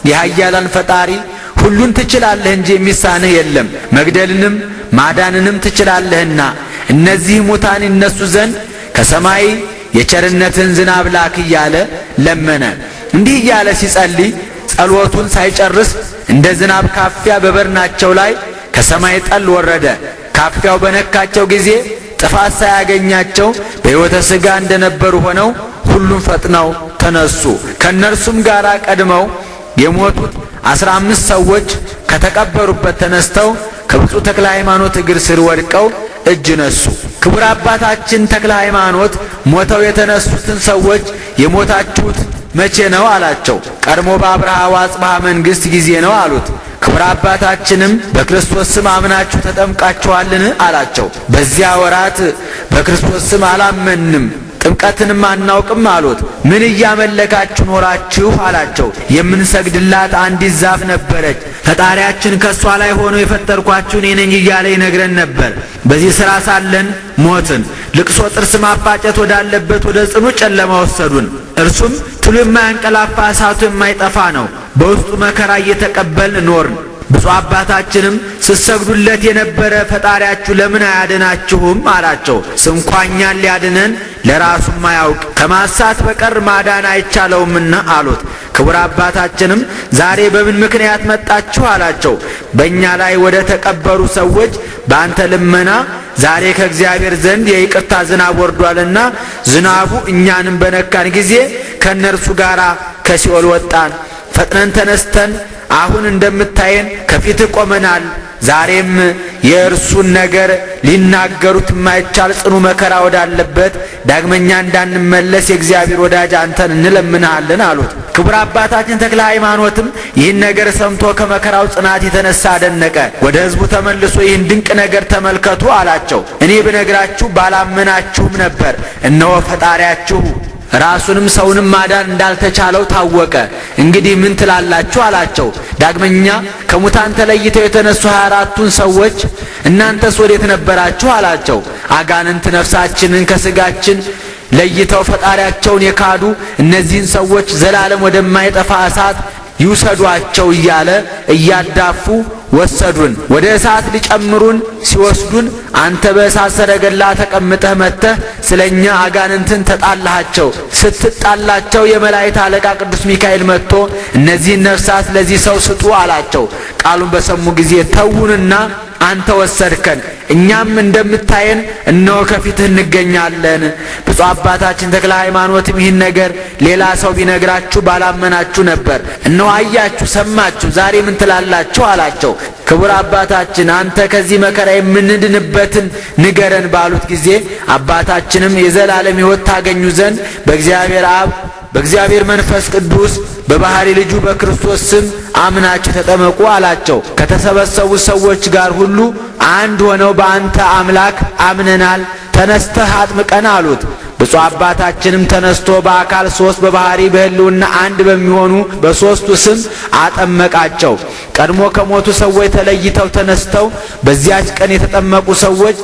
የኃያላን ፈጣሪ ሁሉን ትችላለህ እንጂ የሚሳንህ የለም። መግደልንም ማዳንንም ትችላለህና እነዚህ ሙታን ይነሱ ዘንድ ከሰማይ የቸርነትን ዝናብ ላክ እያለ ለመነ። እንዲህ እያለ ሲጸልይ ጸሎቱን ሳይጨርስ እንደ ዝናብ ካፊያ በበድናቸው ላይ ከሰማይ ጠል ወረደ። ካፊያው በነካቸው ጊዜ ጥፋት ሳያገኛቸው በሕይወተ ሥጋ እንደነበሩ ሆነው ሁሉም ፈጥነው ተነሱ። ከእነርሱም ጋር ቀድመው የሞቱት 15 ሰዎች ከተቀበሩበት ተነስተው ከብፁዕ ተክለ ሃይማኖት እግር ስር ወድቀው እጅ ነሱ። ክቡር አባታችን ተክለ ሃይማኖት ሞተው የተነሱትን ሰዎች የሞታችሁት መቼ ነው አላቸው። ቀድሞ በአብርሃ ወአጽብሃ መንግሥት ጊዜ ነው አሉት። ክቡር አባታችንም በክርስቶስ ስም አምናችሁ ተጠምቃችኋልን አላቸው። በዚያ ወራት በክርስቶስ ስም አላመንም ጥምቀትንም አናውቅም አሉት። ምን እያመለካችሁ ኖራችሁ አላቸው። የምንሰግድላት አንዲት ዛፍ ነበረች። ፈጣሪያችን ከሷ ላይ ሆኖ የፈጠርኳችሁ እኔ ነኝ እያለ ይነግረን ነበር። በዚህ ሥራ ሳለን ሞትን። ልቅሶ ጥርስ ማፋጨት ወዳለበት ወደ ጽኑ ጨለማ ወሰዱን። እርሱም ትሉ የማያንቀላፋ እሳቱ የማይጠፋ ነው። በውስጡ መከራ እየተቀበልን ኖርን። ብፁዕ አባታችንም ስትሰግዱለት የነበረ ፈጣሪያችሁ ለምን አያድናችሁም አላቸው። ስንኳኛን ሊያድነን ለራሱም አያውቅ ከማሳት በቀር ማዳን አይቻለውምና አሉት። ክቡር አባታችንም ዛሬ በምን ምክንያት መጣችሁ አላቸው። በእኛ ላይ ወደ ተቀበሩ ሰዎች በአንተ ልመና ዛሬ ከእግዚአብሔር ዘንድ የይቅርታ ዝናብ ወርዷልና ዝናቡ እኛንም በነካን ጊዜ ከእነርሱ ጋር ከሲኦል ወጣን። ፈጥነን ተነስተን አሁን እንደምታየን ከፊትህ ቆመናል። ዛሬም የእርሱን ነገር ሊናገሩት የማይቻል ጽኑ መከራ ወዳለበት ዳግመኛ እንዳንመለስ የእግዚአብሔር ወዳጅ አንተን እንለምንሃለን አሉት። ክቡር አባታችን ተክለ ሃይማኖትም ይህን ነገር ሰምቶ ከመከራው ጽናት የተነሳ አደነቀ። ወደ ሕዝቡ ተመልሶ ይህን ድንቅ ነገር ተመልከቱ አላቸው። እኔ ብነግራችሁ ባላመናችሁም ነበር። እነሆ ፈጣሪያችሁ ራሱንም ሰውንም ማዳን እንዳልተቻለው ታወቀ። እንግዲህ ምን ትላላችሁ አላቸው። ዳግመኛ ከሙታን ተለይተው የተነሱ 24ቱን ሰዎች እናንተስ ወዴት ነበራችሁ አላቸው። አጋንንት ነፍሳችንን ከስጋችን ለይተው ፈጣሪያቸውን የካዱ እነዚህን ሰዎች ዘላለም ወደማይጠፋ እሳት ይውሰዷቸው እያለ እያዳፉ ወሰዱን። ወደ እሳት ሊጨምሩን ሲወስዱን አንተ በእሳት ሰረገላ ተቀምጠህ መጥተህ ስለኛ አጋንንትን ተጣላሃቸው። ስትጣላቸው የመላእክት አለቃ ቅዱስ ሚካኤል መጥቶ እነዚህን ነፍሳት ለዚህ ሰው ስጡ አላቸው። ቃሉን በሰሙ ጊዜ ተዉንና አንተ ወሰድከን፣ እኛም እንደምታየን እነሆ ከፊትህ እንገኛለን። ብፁዕ አባታችን ተክለ ሃይማኖትም ይህን ነገር ሌላ ሰው ቢነግራችሁ ባላመናችሁ ነበር። እነሆ አያችሁ፣ ሰማችሁ፣ ዛሬ ምን ትላላችሁ አላቸው። ክቡር አባታችን አንተ ከዚህ መከራ የምንድንበትን ንገረን ባሉት ጊዜ አባታችንም የዘላለም ሕይወት ታገኙ ዘንድ በእግዚአብሔር አብ በእግዚአብሔር መንፈስ ቅዱስ በባሕሪ ልጁ በክርስቶስ ስም አምናችሁ ተጠመቁ አላቸው። ከተሰበሰቡት ሰዎች ጋር ሁሉ አንድ ሆነው በአንተ አምላክ አምነናል፣ ተነስተህ አጥምቀን አሉት። ብፁዕ አባታችንም ተነስቶ በአካል ሦስት በባሕሪ በሕልውና አንድ በሚሆኑ በሦስቱ ስም አጠመቃቸው። ቀድሞ ከሞቱ ሰዎች ተለይተው ተነስተው በዚያች ቀን የተጠመቁ ሰዎች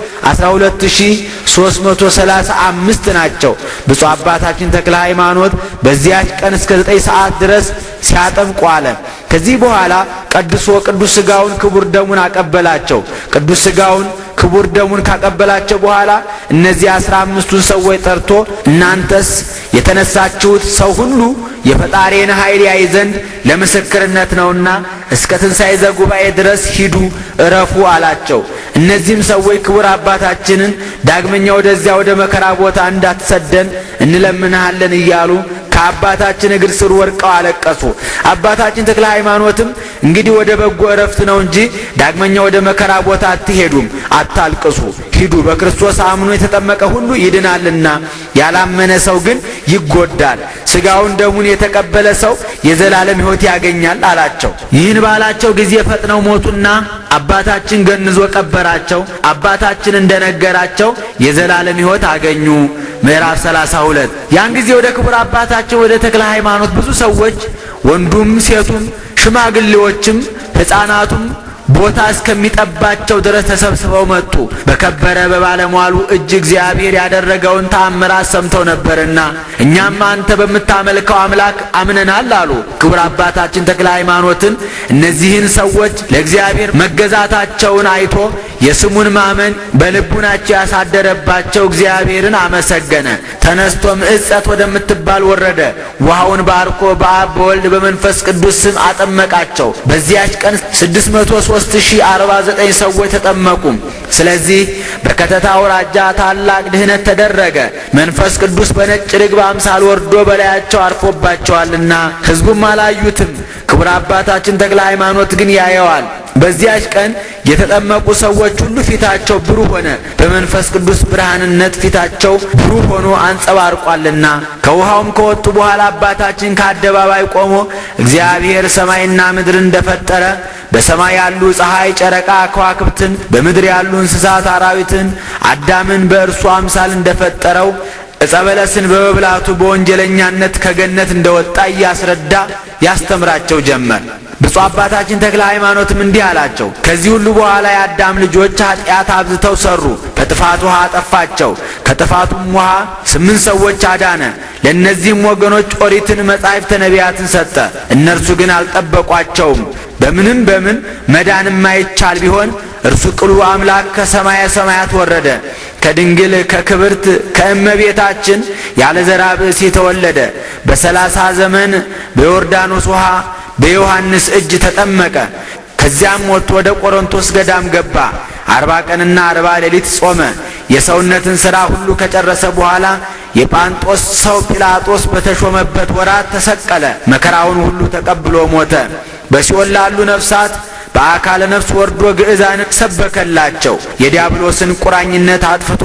12335 ናቸው። ብፁዕ አባታችን ተክለ ሃይማኖት በዚያች ቀን እስከ 9 ሰዓት ድረስ ሲያጠምቁ አለ። ከዚህ በኋላ ቀድሶ ቅዱስ ሥጋውን ክቡር ደሙን አቀበላቸው። ቅዱስ ሥጋውን ክቡር ደሙን ካቀበላቸው በኋላ እነዚህ 15ቱን ሰዎች ጠርቶ እናንተስ የተነሳችሁት ሰው ሁሉ የፈጣሪን ኃይል ያይ ዘንድ ለምስክርነት ነውና እስከ ትንሣኤ ዘጉባኤ ድረስ ሂዱ እረፉ አላቸው። እነዚህም ሰዎች ክቡር አባታችንን ዳግመኛ ወደዚያ ወደ መከራ ቦታ እንዳትሰደን እንለምንሃለን እያሉ ከአባታችን እግር ስር ወድቀው አለቀሱ። አባታችን ተክለ ሃይማኖትም እንግዲህ ወደ በጎ እረፍት ነው እንጂ ዳግመኛ ወደ መከራ ቦታ አትሄዱም፣ አታልቅሱ፣ ሂዱ። በክርስቶስ አምኖ የተጠመቀ ሁሉ ይድናልና ያላመነ ሰው ግን ይጎዳል። ሥጋውን ደሙን የተቀበለ ሰው የዘላለም ሕይወት ያገኛል አላቸው። ይህን ባላቸው ጊዜ ፈጥነው ሞቱና አባታችን ገንዞ ቀበራቸው። አባታችን እንደነገራቸው የዘላለም ሕይወት አገኙ። ምዕራፍ 32 ያን ጊዜ ወደ ክቡር አባታቸው ወደ ተክለ ሃይማኖት ብዙ ሰዎች ወንዱም ሴቱም ሽማግሌዎችም ሕፃናቱም ቦታ እስከሚጠባቸው ድረስ ተሰብስበው መጡ። በከበረ በባለሟሉ እጅ እግዚአብሔር ያደረገውን ተአምራት ሰምተው ነበርና እኛም አንተ በምታመልከው አምላክ አምነናል አሉ። ክቡር አባታችን ተክለ ሃይማኖትን እነዚህን ሰዎች ለእግዚአብሔር መገዛታቸውን አይቶ የስሙን ማመን በልቡናቸው ያሳደረባቸው እግዚአብሔርን አመሰገነ። ተነስቶም ዕጸት ወደምትባል ወረደ። ውሃውን ባርኮ በአብ በወልድ በመንፈስ ቅዱስ ስም አጠመቃቸው። በዚያች ቀን 603,049 ሰዎች ተጠመቁ። ስለዚህ በከተታ አውራጃ ታላቅ ድህነት ተደረገ። መንፈስ ቅዱስ በነጭ ርግብ አምሳል ወርዶ በላያቸው አርፎባቸዋልና ሕዝቡም አላዩትም። ክቡር አባታችን ተክለ ሃይማኖት ግን ያየዋል። በዚያች ቀን የተጠመቁ ሰዎች ሁሉ ፊታቸው ብሩህ ሆነ። በመንፈስ ቅዱስ ብርሃንነት ፊታቸው ብሩህ ሆኖ አንጸባርቋልና። ከውሃውም ከወጡ በኋላ አባታችን ከአደባባይ ቆሞ እግዚአብሔር ሰማይና ምድርን እንደፈጠረ በሰማይ ያሉ ፀሐይ፣ ጨረቃ፣ ከዋክብትን በምድር ያሉ እንስሳት አራዊትን አዳምን በእርሱ አምሳል እንደፈጠረው ዕፀ በለስን በመብላቱ በወንጀለኛነት ከገነት እንደወጣ እያስረዳ ያስተምራቸው ጀመር። ብፁዕ አባታችን ተክለ ሃይማኖትም እንዲህ አላቸው። ከዚህ ሁሉ በኋላ የአዳም ልጆች ኃጢአት አብዝተው ሰሩ። በጥፋት ውሃ አጠፋቸው። ከጥፋቱም ውሃ 8 ሰዎች አዳነ። ለእነዚህም ወገኖች ኦሪትን፣ መጻሕፍተ ነቢያትን ሰጠ። እነርሱ ግን አልጠበቋቸውም። በምን መዳን የማይቻል ቢሆን እርሱ ቅሉ አምላክ ከሰማየ ሰማያት ወረደ። ከድንግል ከክብርት ከእመቤታችን ያለ ዘራ ብእሲ ተወለደ። በ30 ዘመን በዮርዳኖስ ውሃ በዮሐንስ እጅ ተጠመቀ። ከዚያም ወጥቶ ወደ ቆሮንቶስ ገዳም ገባ። 40 ቀንና 40 ሌሊት ጾመ። የሰውነትን ሥራ ሁሉ ከጨረሰ በኋላ የጳንጦስ ሰው ጲላጦስ በተሾመበት ወራት ተሰቀለ። መከራውን ሁሉ ተቀብሎ ሞተ። በሲኦል ላሉ ነፍሳት በአካለ ነፍስ ወርዶ ግዕዛንን ሰበከላቸው። የዲያብሎስን ቁራኝነት አጥፍቶ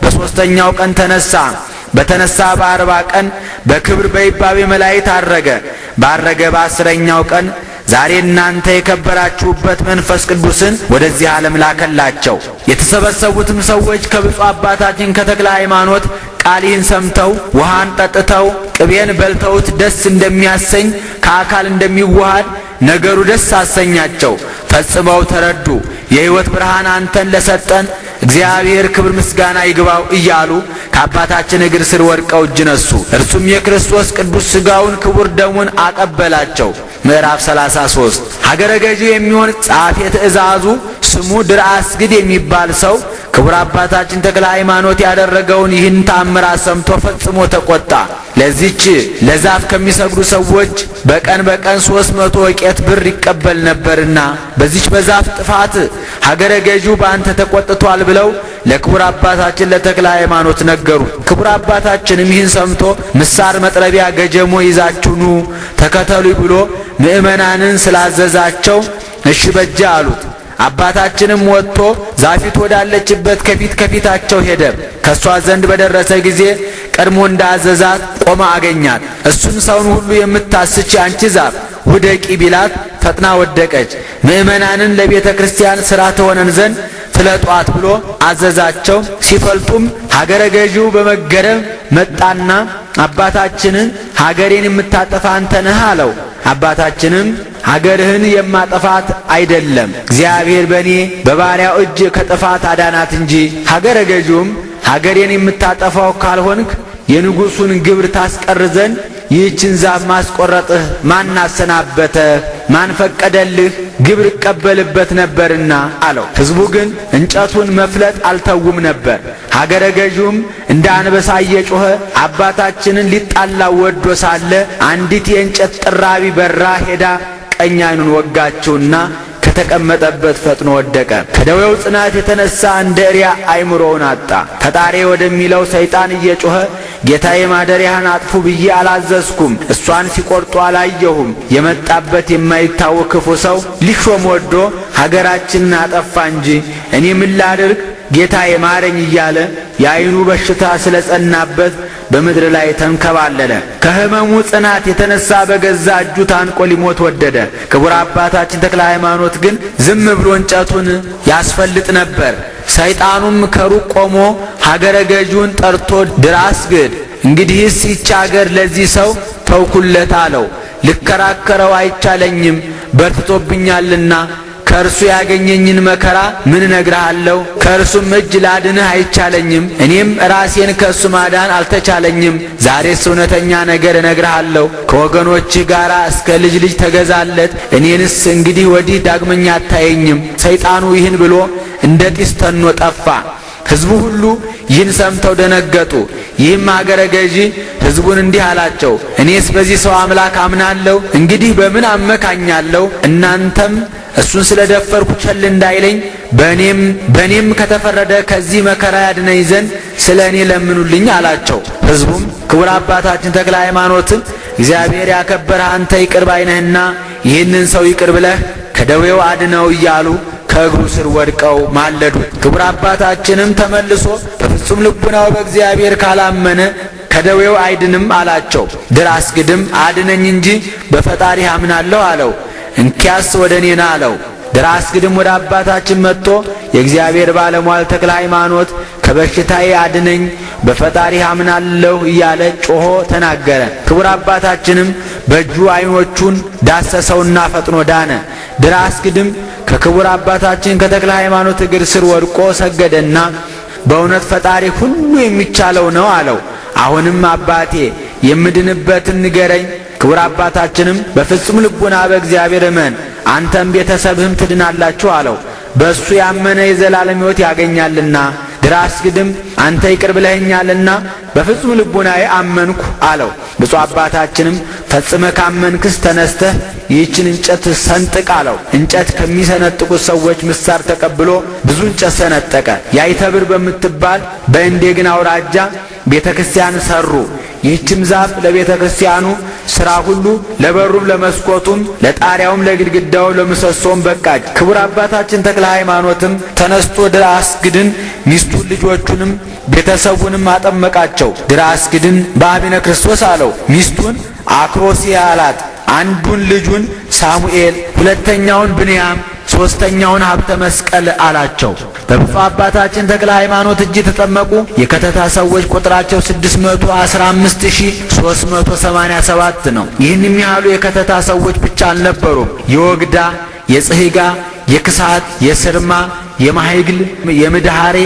በሦስተኛው ቀን ተነሳ። በተነሳ በ40 ቀን በክብር በይባቤ መላእክት አረገ። ባረገ በ10ኛው ቀን ዛሬ እናንተ የከበራችሁበት መንፈስ ቅዱስን ወደዚህ ዓለም ላከላቸው። የተሰበሰቡትም ሰዎች ከብፁዕ አባታችን ከተክለ ሃይማኖት ቃል ይህን ሰምተው ውሃን ጠጥተው ቅቤን በልተውት ደስ እንደሚያሰኝ ከአካል እንደሚዋሃድ ነገሩ ደስ አሰኛቸው። ፈጽመው ተረዱ። የሕይወት ብርሃን አንተን ለሰጠን እግዚአብሔር ክብር ምስጋና ይግባው እያሉ ከአባታችን እግር ስር ወድቀው እጅ ነሱ። እርሱም የክርስቶስ ቅዱስ ሥጋውን ክቡር ደሙን አቀበላቸው። ምዕራፍ 33 ሀገረ ገዢ የሚሆን ጸሐፌ ትእዛዙ ስሙ ድርአስግድ የሚባል ሰው ክቡር አባታችን ተክለ ሃይማኖት ያደረገውን ይህን ተአምራት ሰምቶ ፈጽሞ ተቆጣ። ለዚች ለዛፍ ከሚሰግዱ ሰዎች በቀን 300 ወቄት ብር ይቀበል ነበርና በዚች በዛፍ ጥፋት ሀገረ ገዢው በአንተ ተቆጥቷል ብለው ለክቡር አባታችን ለተክለ ሃይማኖት ነገሩ። ክቡር አባታችንም ይህን ሰምቶ ምሳር፣ መጥረቢያ፣ ገጀሞ ይዛችሁ ኑ ተከተሉ ብሎ ምእመናንን ስላዘዛቸው እሺ በጀ አሉት። አባታችንም ወጥቶ ዛፊት ወዳለችበት ከፊታቸው ሄደ። ከሷ ዘንድ በደረሰ ጊዜ ቀድሞ እንዳዘዛት ቆማ አገኛት። እሱም ሰውን ሁሉ የምታስች አንቺ ዛፍ ውደቂ ቢላት ፈጥና ወደቀች። ምእመናንን ለቤተ ክርስቲያን ሥራ ትሆነን ዘንድ ፍለጧት ብሎ አዘዛቸው። ሲፈልጡም ሀገረ ገዢው በመገረም መጣና አባታችንን ሀገሬን የምታጠፋ አንተ ነህ አለው። አባታችንም ሀገርህን የማጠፋት አይደለም፣ እግዚአብሔር በእኔ በባሪያው እጅ ከጥፋት አዳናት እንጂ። ሀገረ ገዢውም ሀገሬን የምታጠፋው ካልሆንክ የንጉሡን ግብር ታስቀር ዘንድ ይህችን ዛፍ ማስቆረጥህ ማን አሰናበተህ? ማን ፈቀደልህ? ግብር እቀበልበት ነበርና አለው። ሕዝቡ ግን እንጨቱን መፍለጥ አልተውም ነበር። ሀገረ ገዢውም እንደ አንበሳ እየጮኸ አባታችንን ሊጣላው ወዶ ሳለ አንዲት የእንጨት ጥራቢ በራ ሄዳ ቀኝ ዓይኑን ወጋችውና ከተቀመጠበት ፈጥኖ ወደቀ። ከደዌው ጽናት የተነሳ እንደ እሪያ አእምሮውን አጣ። ፈጣሪ ወደሚለው ሰይጣን እየጮኸ ጌታዬ ማደሪያህን አጥፉ ብዬ አላዘዝኩም፣ እሷን ሲቆርጡ አላየሁም። የመጣበት የማይታወቅ ክፉ ሰው ሊሾም ወዶ ሀገራችንን አጠፋ እንጂ እኔ ምን ላድርግ ጌታዬ ማረኝ እያለ የዓይኑ በሽታ ስለጸናበት በምድር ላይ ተንከባለለ። ከሕመሙ ጽናት የተነሳ በገዛ እጁ ታንቆ ሊሞት ወደደ። ክቡር አባታችን ተክለ ሃይማኖት ግን ዝም ብሎ እንጨቱን ያስፈልጥ ነበር። ሰይጣኑም ከሩቅ ቆሞ ሀገረ ገዢውን ጠርቶ ድርአስግድ፣ እንግዲህስ ይህች አገር ለዚህ ሰው ተውኩለት አለው። ልከራከረው አይቻለኝም፣ በርትቶብኛልና ከእርሱ ያገኘኝን መከራ ምን እነግርሃለሁ? ከእርሱም እጅ ላድንህ አይቻለኝም። እኔም ራሴን ከእሱ ማዳን አልተቻለኝም። ዛሬስ እውነተኛ ነገር እነግርሃለሁ። ከወገኖችህ ጋር እስከ ልጅ ልጅ ተገዛለት። እኔንስ እንግዲህ ወዲህ ዳግመኛ አታየኝም። ሰይጣኑ ይህን ብሎ እንደ ጢስ ተኖ ጠፋ። ሕዝቡ ሁሉ ይህን ሰምተው ደነገጡ። ይህም አገረ ገዢ ሕዝቡን እንዲህ አላቸው፣ እኔስ በዚህ ሰው አምላክ አምናለሁ፣ እንግዲህ በምን አመካኛለሁ? እናንተም እሱን ስለደፈርኩ ቸል እንዳይለኝ በእኔም ከተፈረደ ከዚህ መከራ ያድነኝ ዘንድ ስለ እኔ ለምኑልኝ አላቸው። ሕዝቡም ክቡር አባታችን ተክለ ሃይማኖትን እግዚአብሔር ያከበረህ አንተ ይቅር ባይ ነህና ይህንን ሰው ይቅር ብለህ ከደዌው አድነው እያሉ ከእግሩ ስር ወድቀው ማለዱት። ክቡር አባታችንም ተመልሶ በፍጹም ልቡናው በእግዚአብሔር ካላመነ ከደዌው አይድንም አላቸው። ድርአስግድም አድነኝ እንጂ በፈጣሪህ አምናለሁ አለው። እንኪያስ ወደ እኔ ና አለው። ድርአስግድም ወደ አባታችን መጥቶ የእግዚአብሔር ባለሟል ተክለ ሃይማኖት ከበሽታዬ አድነኝ በፈጣሪህ አምናለሁ እያለ ጮኾ ተናገረ። ክቡር አባታችንም በእጁ ዓይኖቹን ዳሰሰውና ፈጥኖ ዳነ። ድርአስግድም ከክቡር አባታችን ከተክለ ሃይማኖት እግር ስር ወድቆ ሰገደና በእውነት ፈጣሪ ሁሉ የሚቻለው ነው አለው። አሁንም አባቴ የምድንበትን ንገረኝ። ክቡር አባታችንም በፍጹም ልቡና በእግዚአብሔር እመን፣ አንተም ቤተሰብህም ትድናላችሁ አለው። በእሱ ያመነ የዘላለም ሕይወት ያገኛልና። ድርአስግድም አንተ ይቅር ብለኸኛልና በፍጹም ልቡናዬ አመንኩ አለው። ብፁዕ አባታችንም ፈጽመ ካመንክስ ተነስተህ ይህችን እንጨት ሰንጥቅ አለው። እንጨት ከሚሰነጥቁት ሰዎች ምሳር ተቀብሎ ብዙ እንጨት ሰነጠቀ። ያይተብር በምትባል በእንዴግን አውራጃ ቤተ ክርስቲያን ሰሩ። ይህችም ዛፍ ለቤተ ክርስቲያኑ ሥራ ሁሉ ለበሩም፣ ለመስኮቱም፣ ለጣሪያውም፣ ለግድግዳው፣ ለምሰሶም በቃች። ክቡር አባታችን ተክለ ሃይማኖትም ተነስቶ ድራ አስግድን ሚስቱን ልጆቹንም ቤተሰቡንም አጠመቃቸው። ድራ አስግድን በአቢነ ክርስቶስ አለው። ሚስቱን አክሮሲያ አላት። አንዱን ልጁን ሳሙኤል፣ ሁለተኛውን ብንያም፣ ሦስተኛውን ሀብተ መስቀል አላቸው። በብፁዕ አባታችን ተክለ ሃይማኖት እጅ የተጠመቁ የከተታ ሰዎች ቁጥራቸው 615387 ነው። ይህን የሚያህሉ የከተታ ሰዎች ብቻ አልነበሩም። የወግዳ፣ የጽሕጋ፣ የክሳት፣ የስርማ፣ የማይግል፣ የምድሃሬ፣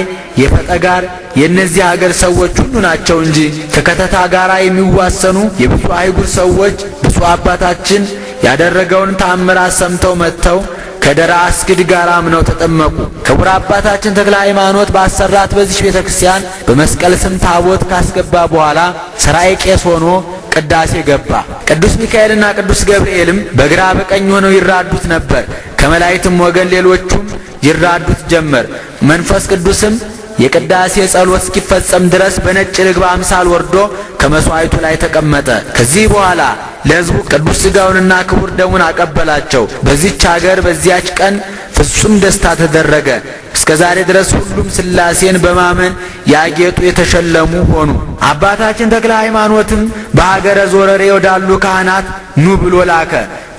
የፈጠጋር የእነዚህ ሀገር ሰዎች ሁሉ ናቸው እንጂ ከከተታ ጋር የሚዋሰኑ የብዙ አይጉር ሰዎች ብፁዕ አባታችን ያደረገውን ተአምራት ሰምተው መጥተው ከደራ አስግድ ጋር አምነው ተጠመቁ። ክቡር አባታችን ተክለ ሃይማኖት ባሰራት በዚህ ቤተ ክርስቲያን በመስቀል ስም ታቦት ካስገባ በኋላ ሥራዬ ቄስ ሆኖ ቅዳሴ ገባ። ቅዱስ ሚካኤልና ቅዱስ ገብርኤልም በግራ በቀኝ ሆነው ይራዱት ነበር። ከመላእክትም ወገን ሌሎቹም ይራዱት ጀመር። መንፈስ ቅዱስም የቅዳሴ ጸሎት እስኪፈጸም ድረስ በነጭ ርግብ አምሳል ወርዶ ከመሥዋዕቱ ላይ ተቀመጠ። ከዚህ በኋላ ለሕዝቡ ቅዱስ ሥጋውንና ክቡር ደሙን አቀበላቸው። በዚች አገር በዚያች ቀን ፍጹም ደስታ ተደረገ። እስከ ዛሬ ድረስ ሁሉም ሥላሴን በማመን ያጌጡ የተሸለሙ ሆኑ። አባታችን ተክለ ሃይማኖትም በሀገረ ዞረሬ ወዳሉ ካህናት ኑ ብሎ ላከ።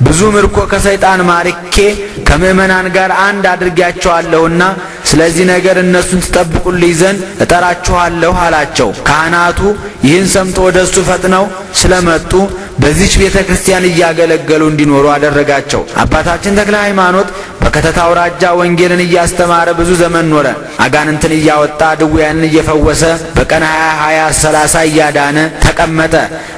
ብዙ ምርኮ ከሰይጣን ማርኬ ከምእመናን ጋር አንድ አድርጌያቸዋለሁና ስለዚህ ነገር እነሱን ትጠብቁልኝ ዘንድ እጠራችኋለሁ አላቸው። ካህናቱ ይህን ሰምቶ ወደ እሱ ፈጥነው ስለመጡ በዚች ቤተ ክርስቲያን እያገለገሉ እንዲኖሩ አደረጋቸው። አባታችን ተክለ ሃይማኖት በከተታ አውራጃ ወንጌልን እያስተማረ ብዙ ዘመን ኖረ። አጋንንትን እያወጣ ድውያንን እየፈወሰ በቀን 20-30 እያዳነ ተቀመጠ።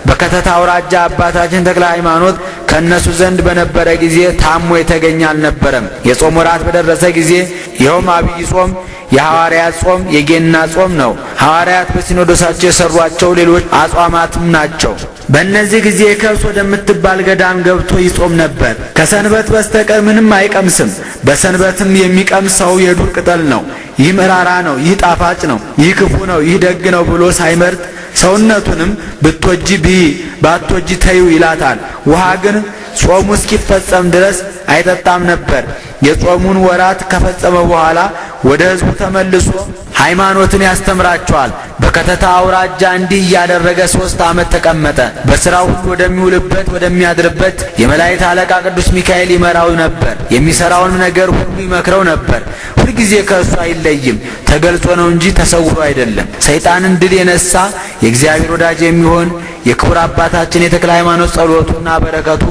በከተታ አውራጃ አባታችን ተክለ ሃይማኖት ከእነሱ ዘንድ በነበረ ጊዜ ታሞ የተገኘ አልነበረም። የጾም ወራት በደረሰ ጊዜ ይኸውም አብይ ጾም፣ የሐዋርያት ጾም፣ የጌና ጾም ነው። ሐዋርያት በሲኖዶሳቸው የሰሯቸው ሌሎች አጽዋማትም ናቸው። በእነዚህ ጊዜ ከብስ ወደምትባል ገዳም ገብቶ ይጾም ነበር። ከሰንበት በስተቀር ምንም አይቀምስም። በሰንበትም የሚቀምሰው የዱር ቅጠል ነው። ይህ መራራ ነው፣ ይህ ጣፋጭ ነው፣ ይህ ክፉ ነው፣ ይህ ደግ ነው ብሎ ሳይመርጥ ሰውነቱንም ብትወጂ ብይ ባትወጂ ተዩ ይላታል። ውሃ ግን ጾሙ እስኪፈጸም ድረስ አይጠጣም ነበር። የጾሙን ወራት ከፈጸመ በኋላ ወደ ሕዝቡ ተመልሶ ሃይማኖትን ያስተምራቸዋል። በከተታ አውራጃ እንዲህ እያደረገ 3 ዓመት ተቀመጠ። በሥራው ሁሉ ወደሚውልበት ወደሚያድርበት የመላእክት አለቃ ቅዱስ ሚካኤል ይመራው ነበር። የሚሠራውንም ነገር ሁሉ ይመክረው ነበር። ሁልጊዜ ከእሱ አይለይም። ተገልጾ ነው እንጂ ተሰውሮ አይደለም። ሰይጣንን ድል የነሳ የእግዚአብሔር ወዳጅ የሚሆን የክቡር አባታችን የተክለ ሃይማኖት ጸሎቱና በረከቱ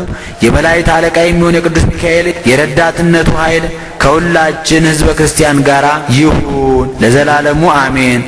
የመላእክት አለቃ የሚሆን የቅዱስ ሚካኤል የረዳትነቱ ኃይል ከሁላችን ሕዝበ ክርስቲያን ጋር ይሁን ለዘላለሙ አሜን።